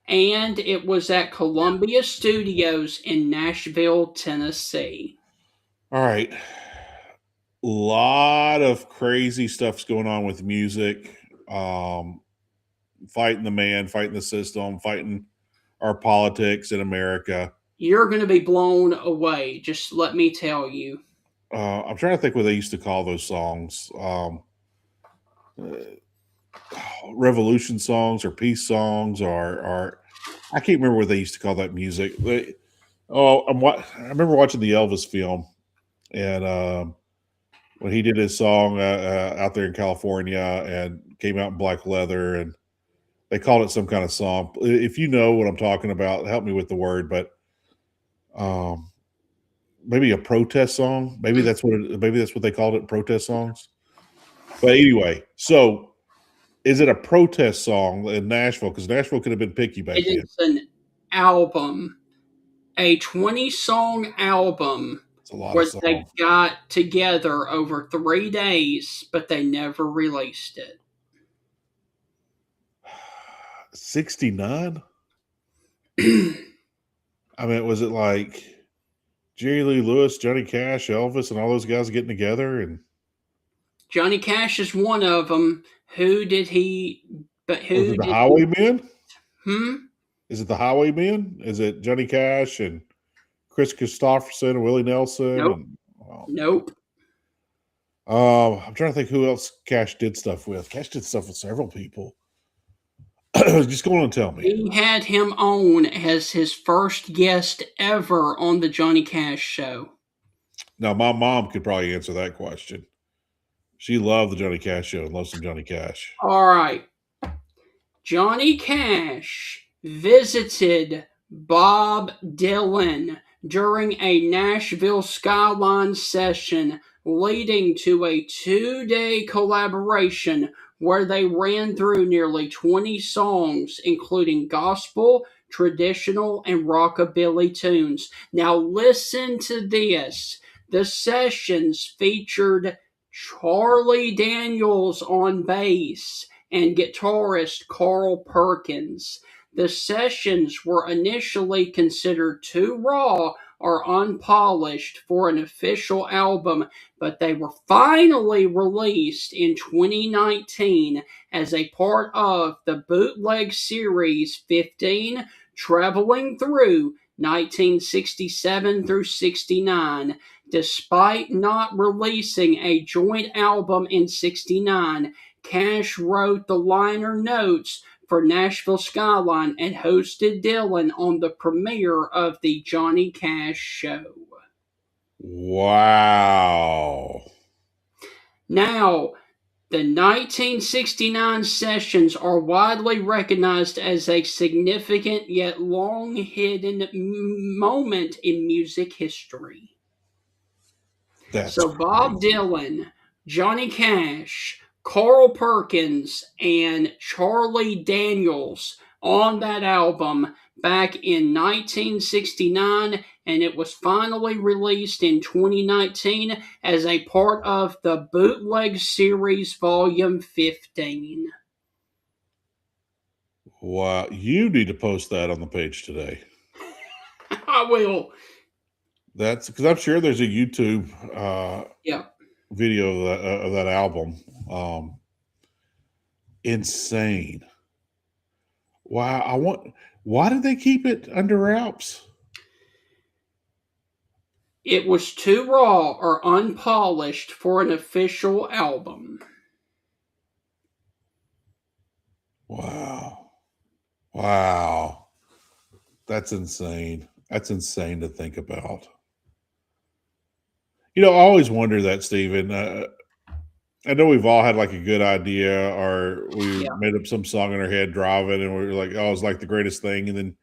And it was at Columbia Studios in Nashville, Tennessee. All right. A lot of crazy stuff's going on with music. Fighting the man, fighting the system, fighting our politics in America. You're going to be blown away, just let me tell you. I'm trying to think what they used to call those songs. Revolution songs or peace songs or I can't remember what they used to call that music. I remember watching the Elvis film, and when he did his song out there in California and came out in black leather, and they called it some kind of song. If you know what I'm talking about, help me with the word, but maybe a protest song. Maybe that's what they called it, protest songs. But anyway, so is it a protest song in Nashville? Because Nashville could have been picky back then. It is an album, a 20-song album where they got together over 3 days, but they never released it. 69? I mean, was it like Jerry Lee Lewis, Johnny Cash, Elvis, and all those guys getting together? And Johnny Cash is one of them. Who did he? But who? Was it the Highwaymen? Is it the Highwaymen? Is it Johnny Cash and Chris Christopherson and Willie Nelson? Nope. Nope. I'm trying to think who else Cash did stuff with. Cash did stuff with several people. Just go on and tell me. He had him on as his first guest ever on the Johnny Cash show. Now, my mom could probably answer that question. She loved the Johnny Cash show and loves some Johnny Cash. All right. Johnny Cash visited Bob Dylan during a Nashville Skyline session, leading to a 2-day collaboration where they ran through nearly 20 songs, including gospel, traditional, and rockabilly tunes. Now listen to this. The sessions featured Charlie Daniels on bass and guitarist Carl Perkins. The sessions were initially considered too raw or unpolished for an official album, but they were finally released in 2019 as a part of the bootleg series 15, traveling through 1967 through 69. Despite not releasing a joint album in 69, Cash wrote the liner notes for Nashville Skyline and hosted Dylan on the premiere of the Johnny Cash show. Wow. Now, the 1969 sessions are widely recognized as a significant yet long-hidden moment in music history. That's So Bob crazy. Dylan, Johnny Cash, Carl Perkins, and Charlie Daniels on that album back in 1969, and it was finally released in 2019 as a part of the Bootleg Series Volume 15. Wow, you need to post that on the page today. I will. That's because I'm sure there's a YouTube Yeah. video of that album. Insane. Wow, why did they keep it under wraps? It was too raw or unpolished for an official album. Wow. That's insane. That's insane to think about. I always wonder that, Stephen. I know we've all had like a good idea, or we made up some song in our head driving, and we were like, "Oh, it's like the greatest thing," and then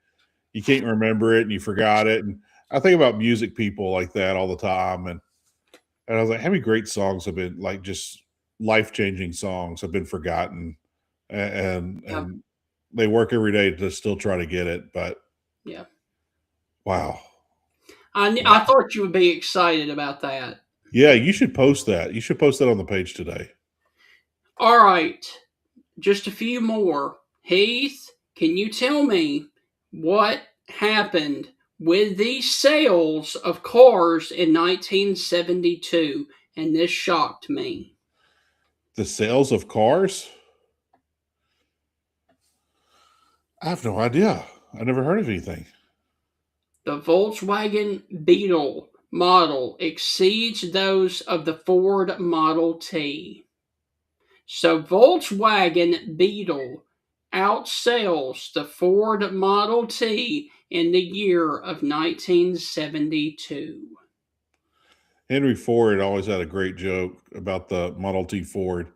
you can't remember it and you forgot it. And I think about music people like that all the time, and I was like, how many great songs have been like just life changing songs have been forgotten, and they work every day to still try to get it. But yeah, wow. I thought you would be excited about that. Yeah, you should post that. You should post that on the page today. All right, just a few more. Heath, can you tell me what happened with the sales of cars in 1972? And this shocked me. The sales of cars? I have no idea. I never heard of anything. The Volkswagen Beetle model exceeds those of the Ford Model T. So Volkswagen Beetle outsells the Ford Model T in the year of 1972. Henry Ford always had a great joke about the Model T Ford.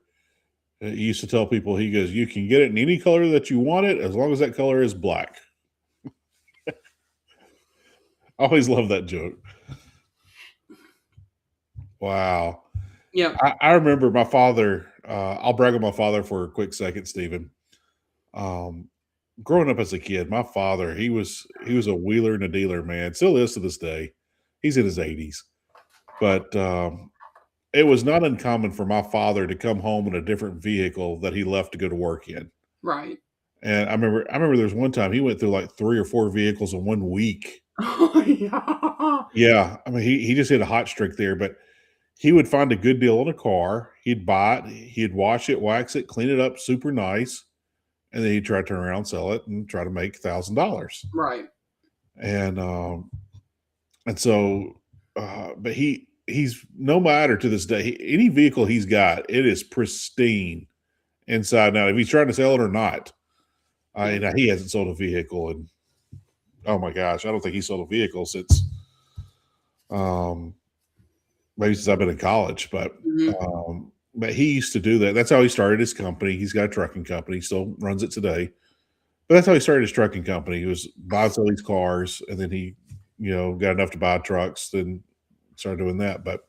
He used to tell people, he goes, you can get it in any color that you want it, as long as that color is black. I always love that joke. Wow. Yeah. I remember my father, I'll brag on my father for a quick second, Stephen. Growing up as a kid, my father, he was a wheeler and a dealer, man. Still is to this day. He's in his 80s. But it was not uncommon for my father to come home in a different vehicle that he left to go to work in. Right. And I remember there was one time he went through like 3 or 4 vehicles in 1 week. Oh, yeah. Yeah. I mean, he just hit a hot streak there, but he would find a good deal on a car. He'd buy it. He'd wash it, wax it, clean it up super nice. And then he'd try to turn around, sell it, and try to make $1,000. Right. And so, but he's no matter to this day, any vehicle he's got, it is pristine inside and out. If he's trying to sell it or not, he hasn't sold a vehicle, and oh my gosh, I don't think he sold a vehicle since, maybe since I've been in college. But but he used to do that. That's how he started his company. He's got a trucking company, still runs it today. But that's how he started his trucking company. He was buying and selling these cars, and then he, got enough to buy trucks, then started doing that. But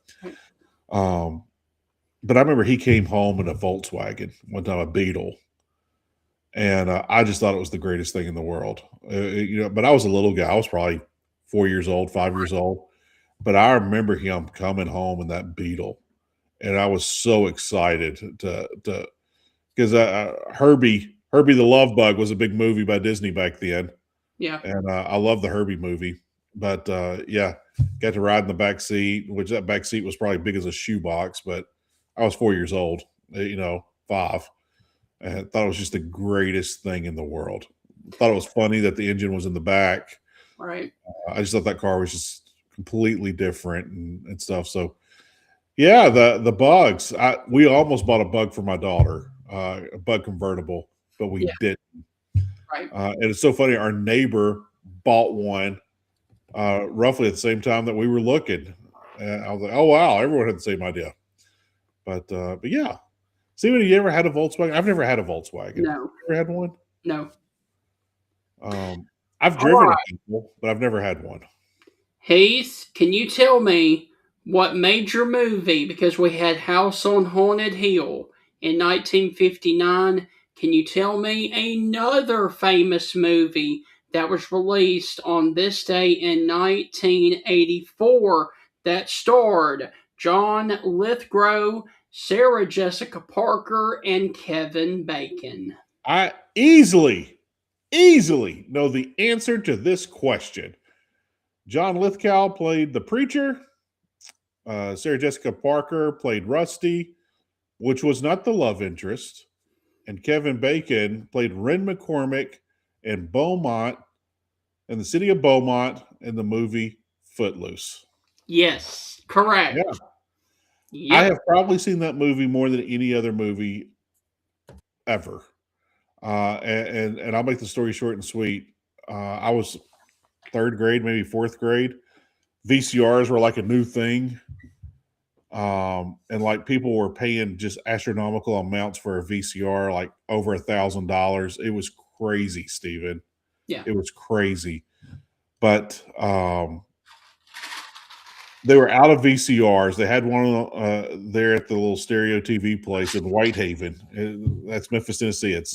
I remember he came home in a Volkswagen one time, a Beetle, and I just thought it was the greatest thing in the world. But I was a little guy. I was probably 4 years old, 5 years old. But I remember him coming home in that Beetle, and I was so excited to because Herbie the Love Bug was a big movie by Disney back then. Yeah. And I love the Herbie movie. But got to ride in the back seat, which that back seat was probably big as a shoebox. But I was 4 years old, 5. And I thought it was just the greatest thing in the world. Thought it was funny that the engine was in the back. Right. I just thought that car was just completely different and stuff. So, yeah, the Bugs. We almost bought a Bug for my daughter, a Bug convertible, but we didn't. Right. And it's so funny. Our neighbor bought one roughly at the same time that we were looking. And I was like, oh, wow, everyone had the same idea. But yeah. Steven, have you ever had a Volkswagen? I've never had a Volkswagen. No. You ever had one? No. I've driven a couple, but I've never had one. Heath, can you tell me What major movie, because we had House on Haunted Hill in 1959, can you tell me another famous movie that was released on this day in 1984 that starred John Lithgow, Sarah Jessica Parker, and Kevin Bacon? I easily know the answer to this question. John Lithgow played the preacher. Sarah Jessica Parker played Rusty, which was not the love interest. And Kevin Bacon played Ren McCormick in Beaumont, in the city of Beaumont, in the movie Footloose. Yes, correct. Yeah. Yep. I have probably seen that movie more than any other movie ever. And I'll make the story short and sweet. I was third grade, maybe fourth grade. VCRs were like a new thing. And like people were paying just astronomical amounts for a VCR, like over $1,000. It was crazy, Steven. Yeah. It was crazy. But they were out of VCRs. They had one there at the little stereo TV place in Whitehaven. That's Memphis, Tennessee. It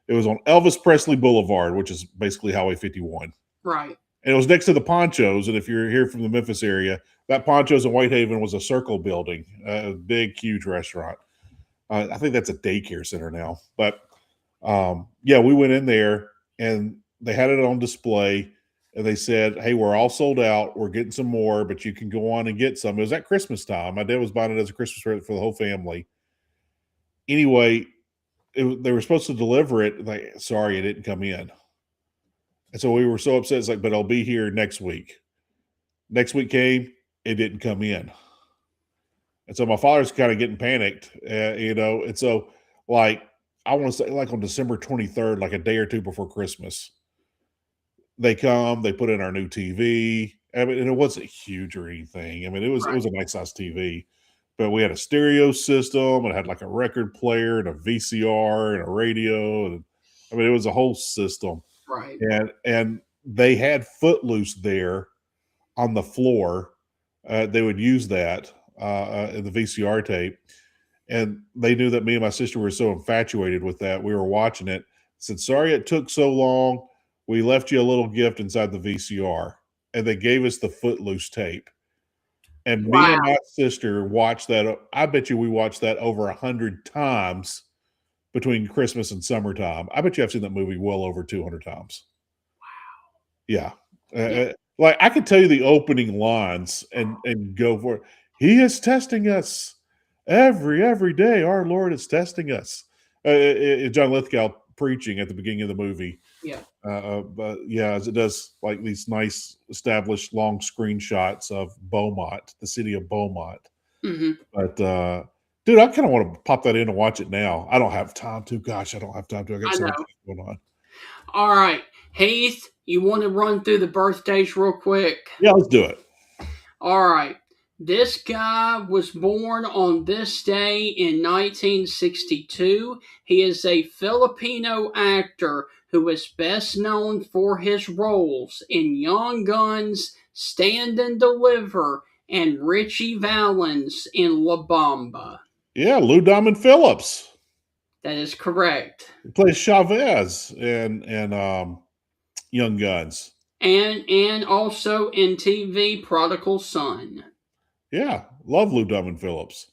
was on Elvis Presley Boulevard, which is basically Highway 51. Right. And it was next to the Ponchos. And if you're here from the Memphis area, that Ponchos in Whitehaven was a circle building, a big, huge restaurant. I think that's a daycare center now. But yeah, we went in there and they had it on display. And they said, hey, we're all sold out. We're getting some more, but you can go on and get some. It was at Christmas time. My dad was buying it as a Christmas present for the whole family. Anyway, they were supposed to deliver it. Like, sorry, it didn't come in. And so we were so upset. It's like, but I'll be here next week. Next week came, it didn't come in. And so my father's kind of getting panicked, And so, like, I want to say, like on December 23rd, like a day or two before Christmas, they come, they put in our new TV. I mean, and it wasn't huge or anything. I mean, it was a nice size TV, but we had a stereo system and it had like a record player and a VCR and a radio. And I mean, it was a whole system. Right. And they had Footloose there on the floor. They would use that in the VCR tape. And they knew that me and my sister were so infatuated with that. We were watching it. Said, sorry it took so long. We left you a little gift inside the VCR. And they gave us the Footloose tape. And me and my sister watched that. I bet you we watched that over 100 times between Christmas and summertime. I bet you I've seen that movie well over 200 times. Wow. Yeah. Like I could tell you the opening lines and go for it. He is testing us every day. Our Lord is testing us. John Lithgow preaching at the beginning of the movie. Yeah. But yeah, as it does like these nice established long screenshots of Beaumont, the city of Beaumont. Mm-hmm. But dude, I kind of want to pop that in and watch it now. I don't have time to. Gosh, I don't have time to. I got so much going on. All right, Heath, you want to run through the birthdays real quick? Yeah, let's do it. All right. This guy was born on this day in 1962. He is a Filipino actor who is best known for his roles in Young Guns, Stand and Deliver, and Richie Valens in La Bamba. Yeah, Lou Diamond Phillips. That is correct. He plays Chavez in Young Guns. And also in TV, Prodigal Son. Yeah, love Lou Diamond Phillips.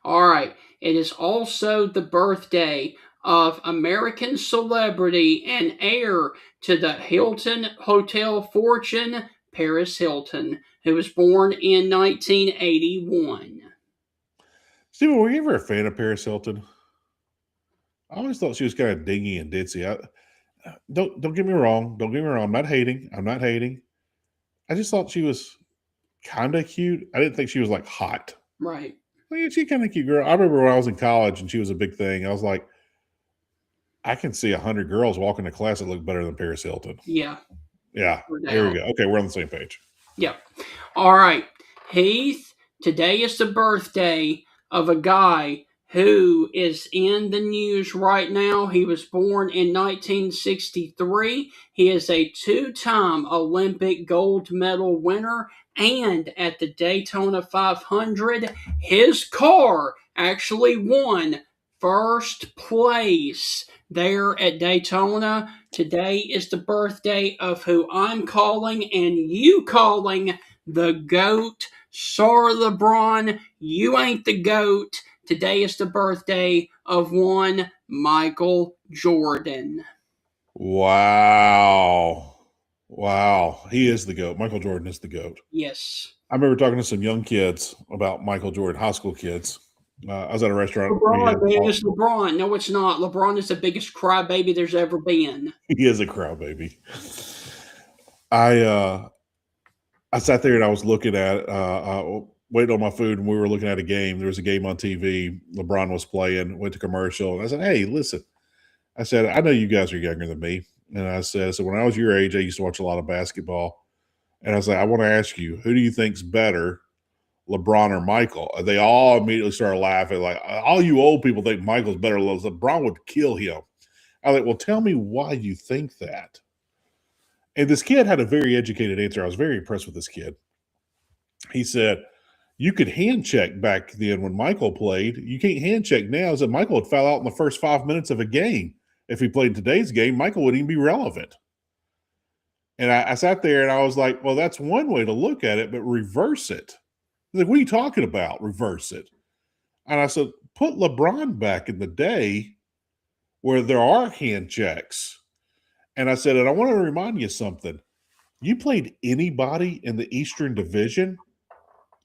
All right. It is also the birthday of American celebrity and heir to the Hilton Hotel fortune, Paris Hilton, who was born in 1981. Steven, were you ever a fan of Paris Hilton? I always thought she was kind of dingy and ditzy. Don't get me wrong. Don't get me wrong. I'm not hating. I just thought she was kind of cute. I didn't think she was like hot. Right. Like, she's kind of cute girl. I remember when I was in college and she was a big thing. I was like, I can see 100 girls walking to class that look better than Paris Hilton. Yeah. Yeah. There we go. Okay, we're on the same page. Yeah. All right. Heath, today is the birthday of a guy who is in the news right now. He was born in 1963. He is a two-time Olympic gold medal winner And at the Daytona 500, his car actually won first place there at Daytona. Today is the birthday of who I'm calling and you calling the GOAT. Sorry, LeBron, you ain't the GOAT. Today is the birthday of one Michael Jordan. Wow. Wow. He is the GOAT. Michael Jordan is the GOAT. Yes. I remember talking to some young kids about Michael Jordan, high school kids. I was at a restaurant. LeBron, man, it's LeBron. No, it's not. LeBron is the biggest crybaby there's ever been. He is a crybaby. I sat there and I was looking at waiting on my food, and we were looking at a game. There was a game on TV. LeBron was playing, went to commercial, and I said, "Hey, listen," I said, "I know you guys are younger than me," and I said, "So when I was your age, I used to watch a lot of basketball," and I was like, "I want to ask you, who do you think's better, LeBron or Michael?" And they all immediately started laughing, like, "All you old people think Michael's better. LeBron would kill him." I was like, "Well, tell me why you think that." And this kid had a very educated answer. I was very impressed with this kid. He said, "You could hand check back then when Michael played. You can't hand check now." Is that Michael would foul out in the first 5 minutes of a game. If he played today's game, Michael wouldn't even be relevant. And I sat there and I was like, well, that's one way to look at it, but reverse it. He's like, what are you talking about? Reverse it. And I said, put LeBron back in the day where there are hand checks. And I said, and I want to remind you something. You played anybody in the Eastern Division,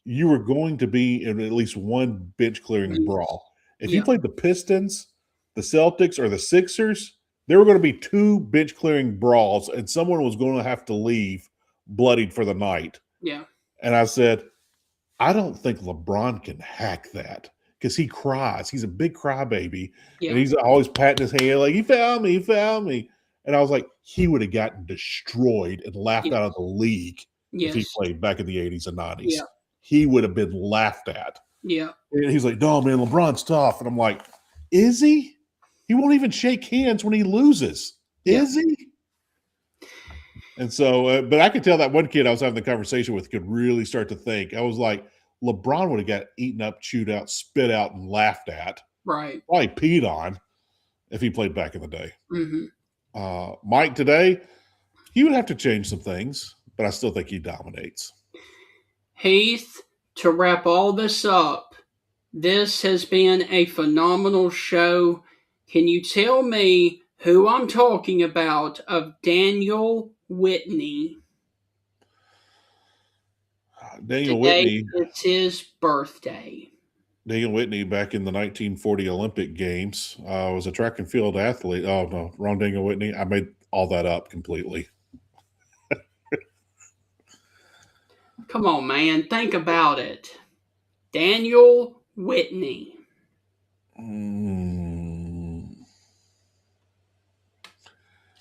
you were going to be in at least one bench clearing brawl. If you played the Pistons, the Celtics, or the Sixers, there were going to be two bench clearing brawls, and someone was going to have to leave bloodied for the night. Yeah. And I said, I don't think LeBron can hack that because he cries. He's a big crybaby, and he's always patting his hand like, he found me, he found me. And I was like, he would have gotten destroyed and laughed out of the league if he played back in the 80s and 90s. Yeah. He would have been laughed at. Yeah. And he's like, no, man, LeBron's tough. And I'm like, is he? He won't even shake hands when he loses. Is he? And so, but I could tell that one kid I was having the conversation with could really start to think. I was like, LeBron would have got eaten up, chewed out, spit out, and laughed at. Right. Probably peed on if he played back in the day. Mm-hmm. Mike today, he would have to change some things, but I still think he dominates. Heath, to wrap all this up, this has been a phenomenal show. Can you tell me who I'm talking about of Daniel Whitney? Daniel Today Whitney. It's his birthday. Daniel Whitney, back in the 1940 Olympic Games, was a track and field athlete. Oh, no, wrong Daniel Whitney. I made all that up completely. Come on, man. Think about it. Daniel Whitney.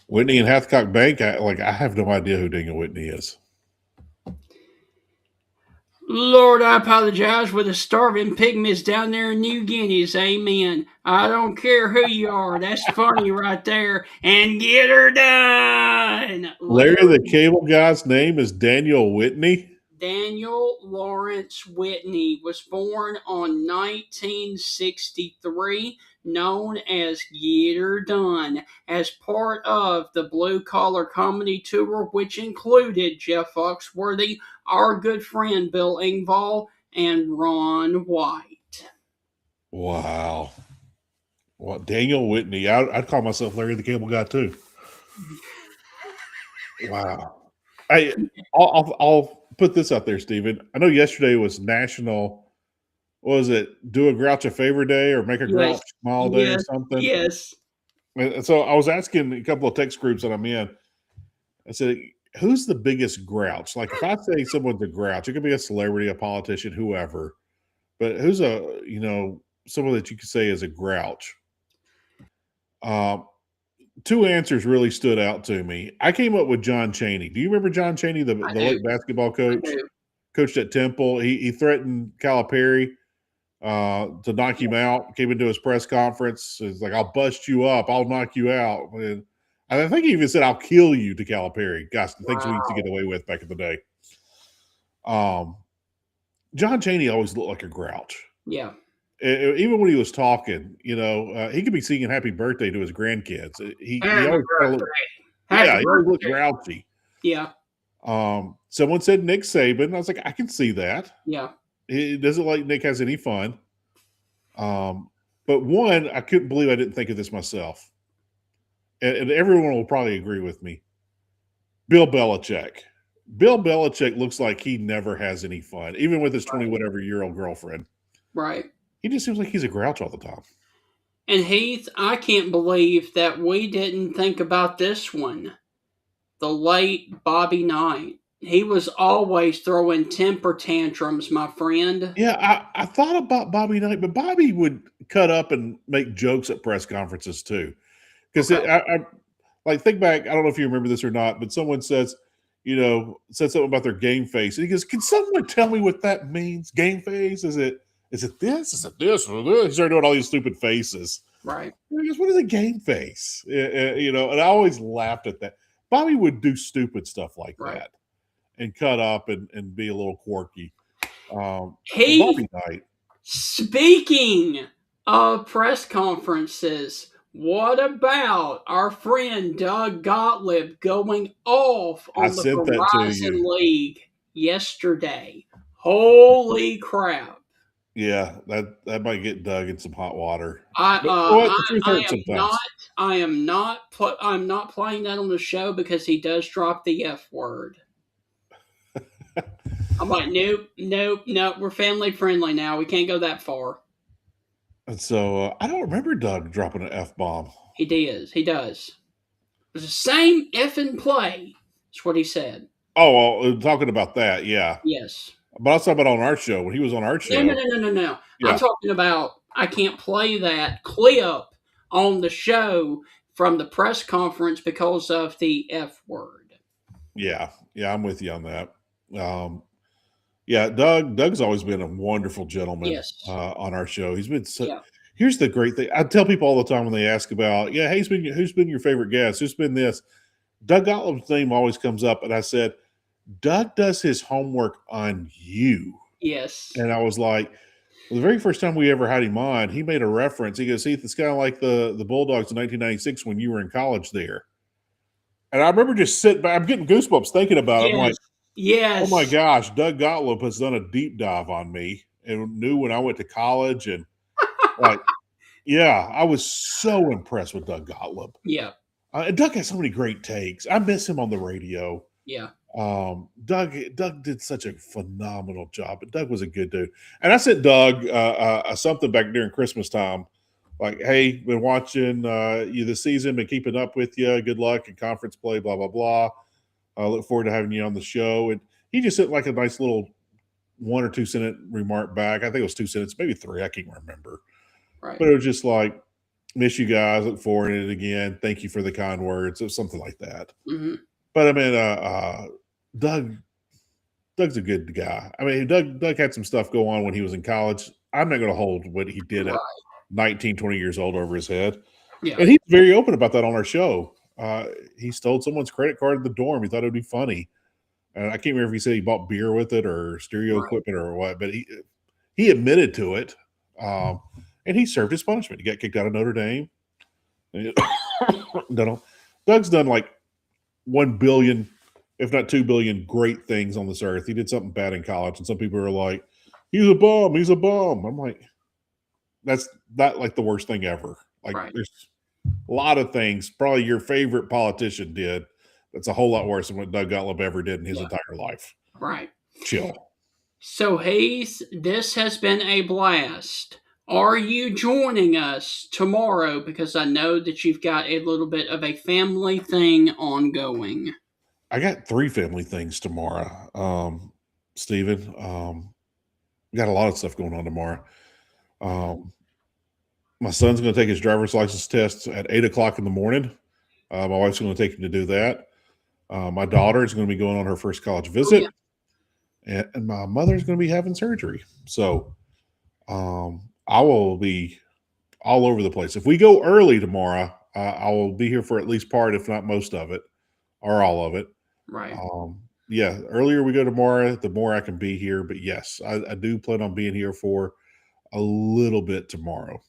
Whitney and Hathcock Bank, I have no idea who Daniel Whitney is. Lord, I apologize for the starving pygmies down there in New Guineas. Amen. I don't care who you are. That's funny right there. And get her done. Larry the Cable Guy's name is Daniel Whitney? Daniel Lawrence Whitney was born on 1963, known as Get Her Done, as part of the Blue Collar Comedy Tour, which included Jeff Foxworthy, our good friend Bill Engvall, and Ron White. Wow. Well, Daniel Whitney. I'd call myself Larry the Cable Guy too. Wow. I'll put this out there, Stephen. I know yesterday was National, what was it, Do a Grouch a Favor Day or Make a Grouch Smile Day or something? Yes. And so I was asking a couple of text groups that I'm in, I said, who's the biggest grouch? Like if I say someone's a grouch, it could be a celebrity, a politician, whoever, but who's someone that you could say is a grouch? Two answers really stood out to me. I came up with John Chaney. Do you remember John Chaney, the late basketball coach? Coached at Temple. He threatened Calipari to knock him out. Came into his press conference. It's like, I'll bust you up. I'll knock you out. And I think he even said, I'll kill you to Calipari. Gosh, the things we used to get away with back in the day. John Chaney always looked like a grouch. Yeah. Even when he was talking, he could be singing "Happy Birthday" to his grandkids. He always kind of looked, he always looked grouchy. Yeah. Someone said Nick Saban. I was like, I can see that. Yeah. It doesn't like Nick has any fun. But one, I couldn't believe I didn't think of this myself. And everyone will probably agree with me. Bill Belichick. Bill Belichick looks like he never has any fun, even with his 20-whatever-year-old girlfriend. Right. He just seems like he's a grouch all the time. And Heath, I can't believe that we didn't think about this one. The late Bobby Knight. He was always throwing temper tantrums, my friend. Yeah, I thought about Bobby Knight, but Bobby would cut up and make jokes at press conferences too. Because I think back, I don't know if you remember this or not, but someone said something about their game face. And he goes, can someone tell me what that means? Game face? Is it this? Is it this? He started doing all these stupid faces. Right. And he goes, what is a game face? And I always laughed at that. Bobby would do stupid stuff like that and cut up and be a little quirky. Bobby Knight. Speaking of press conferences, what about our friend Doug Gottlieb going off on the Verizon League yesterday? Holy crap. Yeah, that might get Doug in some hot water. I'm not playing that on the show because he does drop the F word. I'm like, nope. We're family friendly now. We can't go that far. And so I don't remember Doug dropping an F-bomb. He does. It was the same effing play. That's what he said. Oh, well, talking about that, yeah. Yes. But I was talking about on our show, when he was on our show. No. Yeah. I'm talking about I can't play that clip on the show from the press conference because of the F word. Yeah, I'm with you on that. Doug's always been a wonderful gentleman on our show. He's been so. Yeah. Here's the great thing. I tell people all the time when they ask about, hey, who's been your favorite guest? Who's been this? Doug Gottlieb's name always comes up, and I said, Doug does his homework on you. Yes. And I was like, the very first time we ever had him on, he made a reference. He goes, Heath, it's kind of like the Bulldogs in 1996 when you were in college there. And I remember just sitting back. I'm getting goosebumps thinking about it. I'm like, yes. Oh my gosh, Doug Gottlieb has done a deep dive on me and knew when I went to college. And I was so impressed with Doug Gottlieb. Yeah. And Doug has so many great takes. I miss him on the radio. Yeah. Doug did such a phenomenal job, but Doug was a good dude. And I sent Doug something back during Christmas time, like, hey, been watching you this season, been keeping up with you. Good luck in conference play, blah, blah, blah. I look forward to having you on the show. And he just sent like a nice little 1 or 2 sentence remark back. I think it was 2 sentences, maybe 3. I can't remember. Right. But it was just like, miss you guys. Look forward to it again. Thank you for the kind words. Or something like that. Mm-hmm. But I mean, Doug's a good guy. I mean, Doug had some stuff go on when he was in college. I'm not going to hold what he did at 19, 20 years old over his head. Yeah. And he's very open about that on our show. He stole someone's credit card at the dorm. He thought it would be funny. And I can't remember if he said he bought beer with it or stereo equipment or what, but he admitted to it. And he served his punishment. He got kicked out of Notre Dame. Doug's done like 1 billion, if not 2 billion, great things on this earth. He did something bad in college, and some people are like, he's a bum. I'm like, that's not like the worst thing ever. Like, there's a lot of things probably your favorite politician did that's a whole lot worse than what Doug Gottlieb ever did in his entire life. Right. Chill. So, Heath, this has been a blast. Are you joining us tomorrow? Because I know that you've got a little bit of a family thing ongoing. I got 3 family things tomorrow, Stephen. We got a lot of stuff going on tomorrow. My son's going to take his driver's license test at 8 o'clock in the morning. My wife's going to take him to do that. My daughter is going to be going on her first college visit. And my mother's going to be having surgery. So I will be all over the place. If we go early tomorrow, I will be here for at least part, if not most of it, or all of it. Right. yeah, earlier we go tomorrow, the more I can be here. But yes, I do plan on being here for a little bit tomorrow.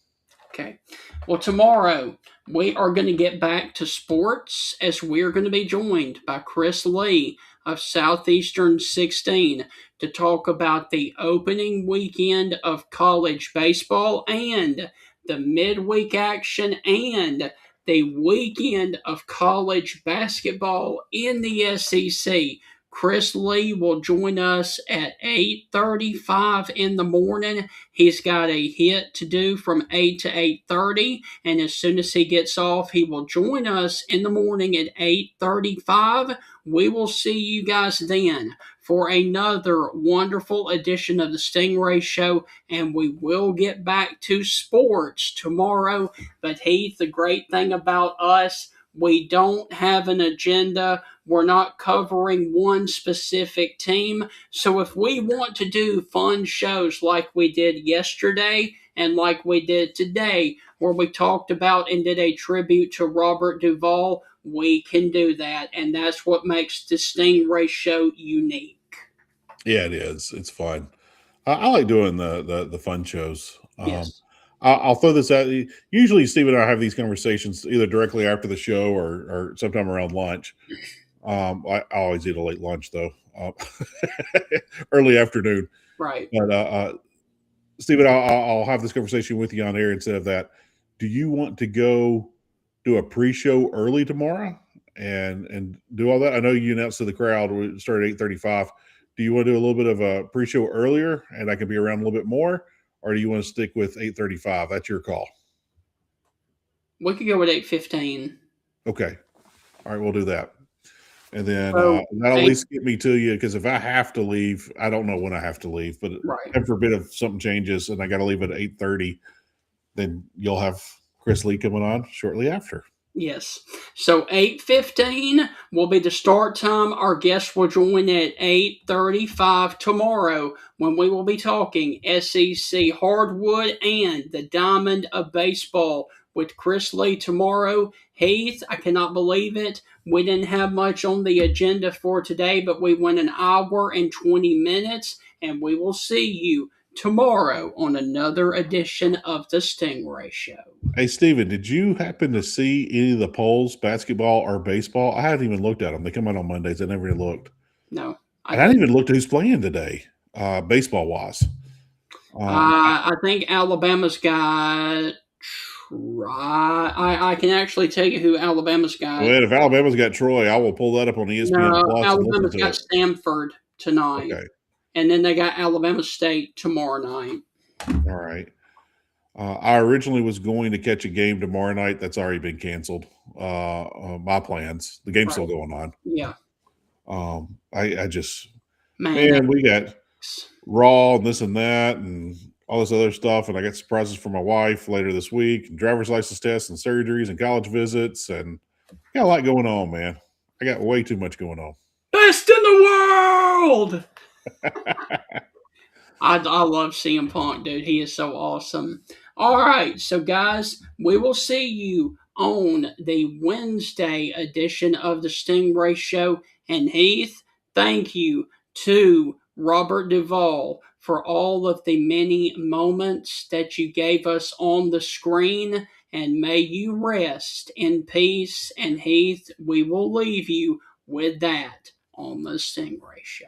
Okay. Well, tomorrow we are going to get back to sports as we're going to be joined by Chris Lee of Southeastern 16 to talk about the opening weekend of college baseball and the midweek action and the weekend of college basketball in the SEC. Chris Lee will join us at 8:35 in the morning. He's got a hit to do from 8 to 8:30, and as soon as he gets off, he will join us in the morning at 8:35. We will see you guys then for another wonderful edition of the Stingray Show, and we will get back to sports tomorrow. But Heath, the great thing about us, we don't have an agenda. We're not covering one specific team. So if we want to do fun shows like we did yesterday and like we did today, where we talked about and did a tribute to Robert Duvall, we can do that. And that's what makes the Stingray Show unique. Yeah, it is. It's fun. I like doing the fun shows. Yes. I'll throw this out. Usually, Steve and I have these conversations either directly after the show or sometime around lunch. I always eat a late lunch though, early afternoon. Right. But Stephen, I'll have this conversation with you on air instead of that. Do you want to go do a pre-show early tomorrow and do all that? I know you announced to the crowd we started at 8:35. Do you want to do a little bit of a pre-show earlier and I can be around a little bit more, or do you want to stick with 8:35? That's your call. We could go with 8:15. Okay. All right, we'll do that. And then that'll at least get me to you, because if I have to leave, I don't know when I have to leave, but heaven forbid if something changes and I got to leave at 8:30, then you'll have Chris Lee coming on shortly after. Yes. So 8:15 will be the start time. Our guests will join at 8:35 tomorrow when we will be talking SEC hardwood and the diamond of baseball with Chris Lee tomorrow. Heath, I cannot believe it. We didn't have much on the agenda for today, but we went an hour and 20 minutes, and we will see you tomorrow on another edition of the Stingray Show. Hey, Steven, did you happen to see any of the polls, basketball or baseball? I hadn't even looked at them. They come out on Mondays. I never even looked. No. I hadn't even looked at who's playing today, baseball-wise. I think Alabama's got... I can actually tell you who Alabama's got. Well, if Alabama's got Troy, I will pull that up on ESPN+. No, Alabama's got Stanford tonight. Okay. And then they got Alabama State tomorrow night. All right. I originally was going to catch a game tomorrow night. That's already been canceled. My plans. The game's still going on. Yeah. I just man, we got Raw and this and that and all this other stuff, and I got surprises for my wife later this week, and driver's license tests and surgeries and college visits, and got a lot going on, man. I got way too much going on. Best in the world. I love CM Punk, dude. He is so awesome. All right, so guys, we will see you on the Wednesday edition of the Stingray Show. And Heath, thank you to Robert Duvall for all of the many moments that you gave us on the screen. And may you rest in peace. And Heath, we will leave you with that on the Stingray Show.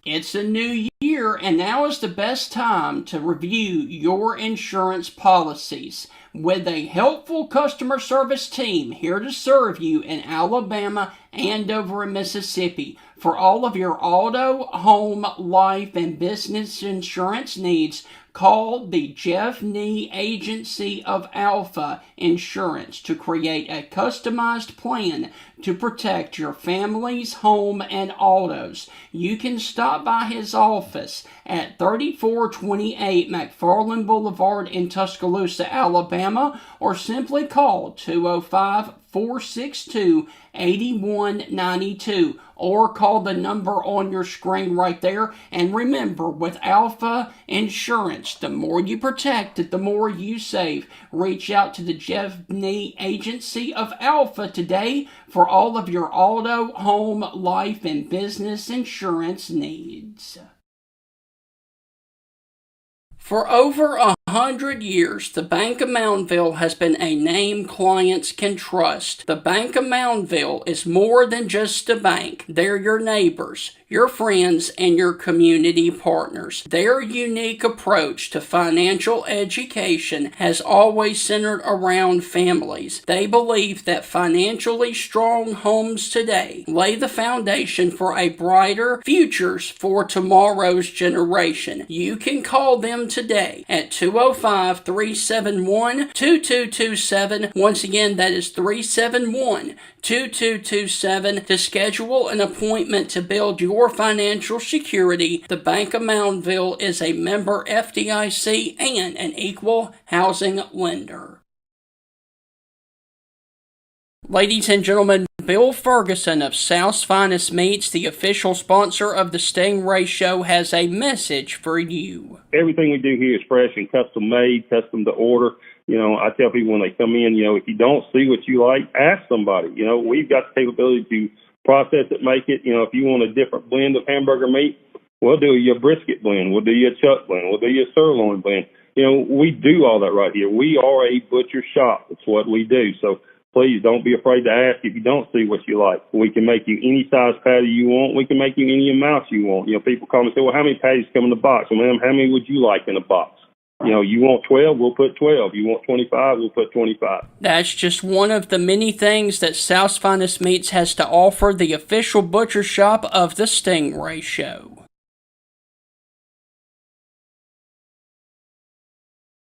It's a new year, and now is the best time to review your insurance policies. With a helpful customer service team here to serve you in Alabama and over in Mississippi. For all of your auto, home, life, and business insurance needs, call the Jeff Nee Agency of Alpha Insurance to create a customized plan to protect your family's home and autos. You can stop by his office at 3428 McFarland Boulevard in Tuscaloosa, Alabama, or simply call 205 462-8192 or call the number on your screen right there. And remember, with Alpha Insurance, the more you protect it, the more you save. Reach out to the Jevney Agency of Alpha today for all of your auto, home, life, and business insurance needs. For over 100 years, the Bank of Moundville has been a name clients can trust. The Bank of Moundville is more than just a bank. They're your neighbors, your friends, and your community partners. Their unique approach to financial education has always centered around families. They believe that financially strong homes today lay the foundation for a brighter futures for tomorrow's generation. You can call them today at 205-371-2227. Once again, that is 371-2227 to schedule an appointment to build your financial security. The Bank of Moundville is a member FDIC and an equal housing lender. Ladies and gentlemen, Bill Ferguson of South's Finest Meats, the official sponsor of the Stingray Show, has a message for you. Everything we do here is fresh and custom made, custom to order. I tell people when they come in, if you don't see what you like, ask somebody. We've got the capability to process it, make it. If you want a different blend of hamburger meat, we'll do you a brisket blend. We'll do you a chuck blend. We'll do you a sirloin blend. We do all that right here. We are a butcher shop. That's what we do. So please don't be afraid to ask if you don't see what you like. We can make you any size patty you want. We can make you any amount you want. People call me and say, well, how many patties come in the box? Well, ma'am, how many would you like in a box? You want 12, we'll put 12. You want 25, we'll put 25. That's just one of the many things that South's Finest Meats has to offer, the official butcher shop of the Stingray Show.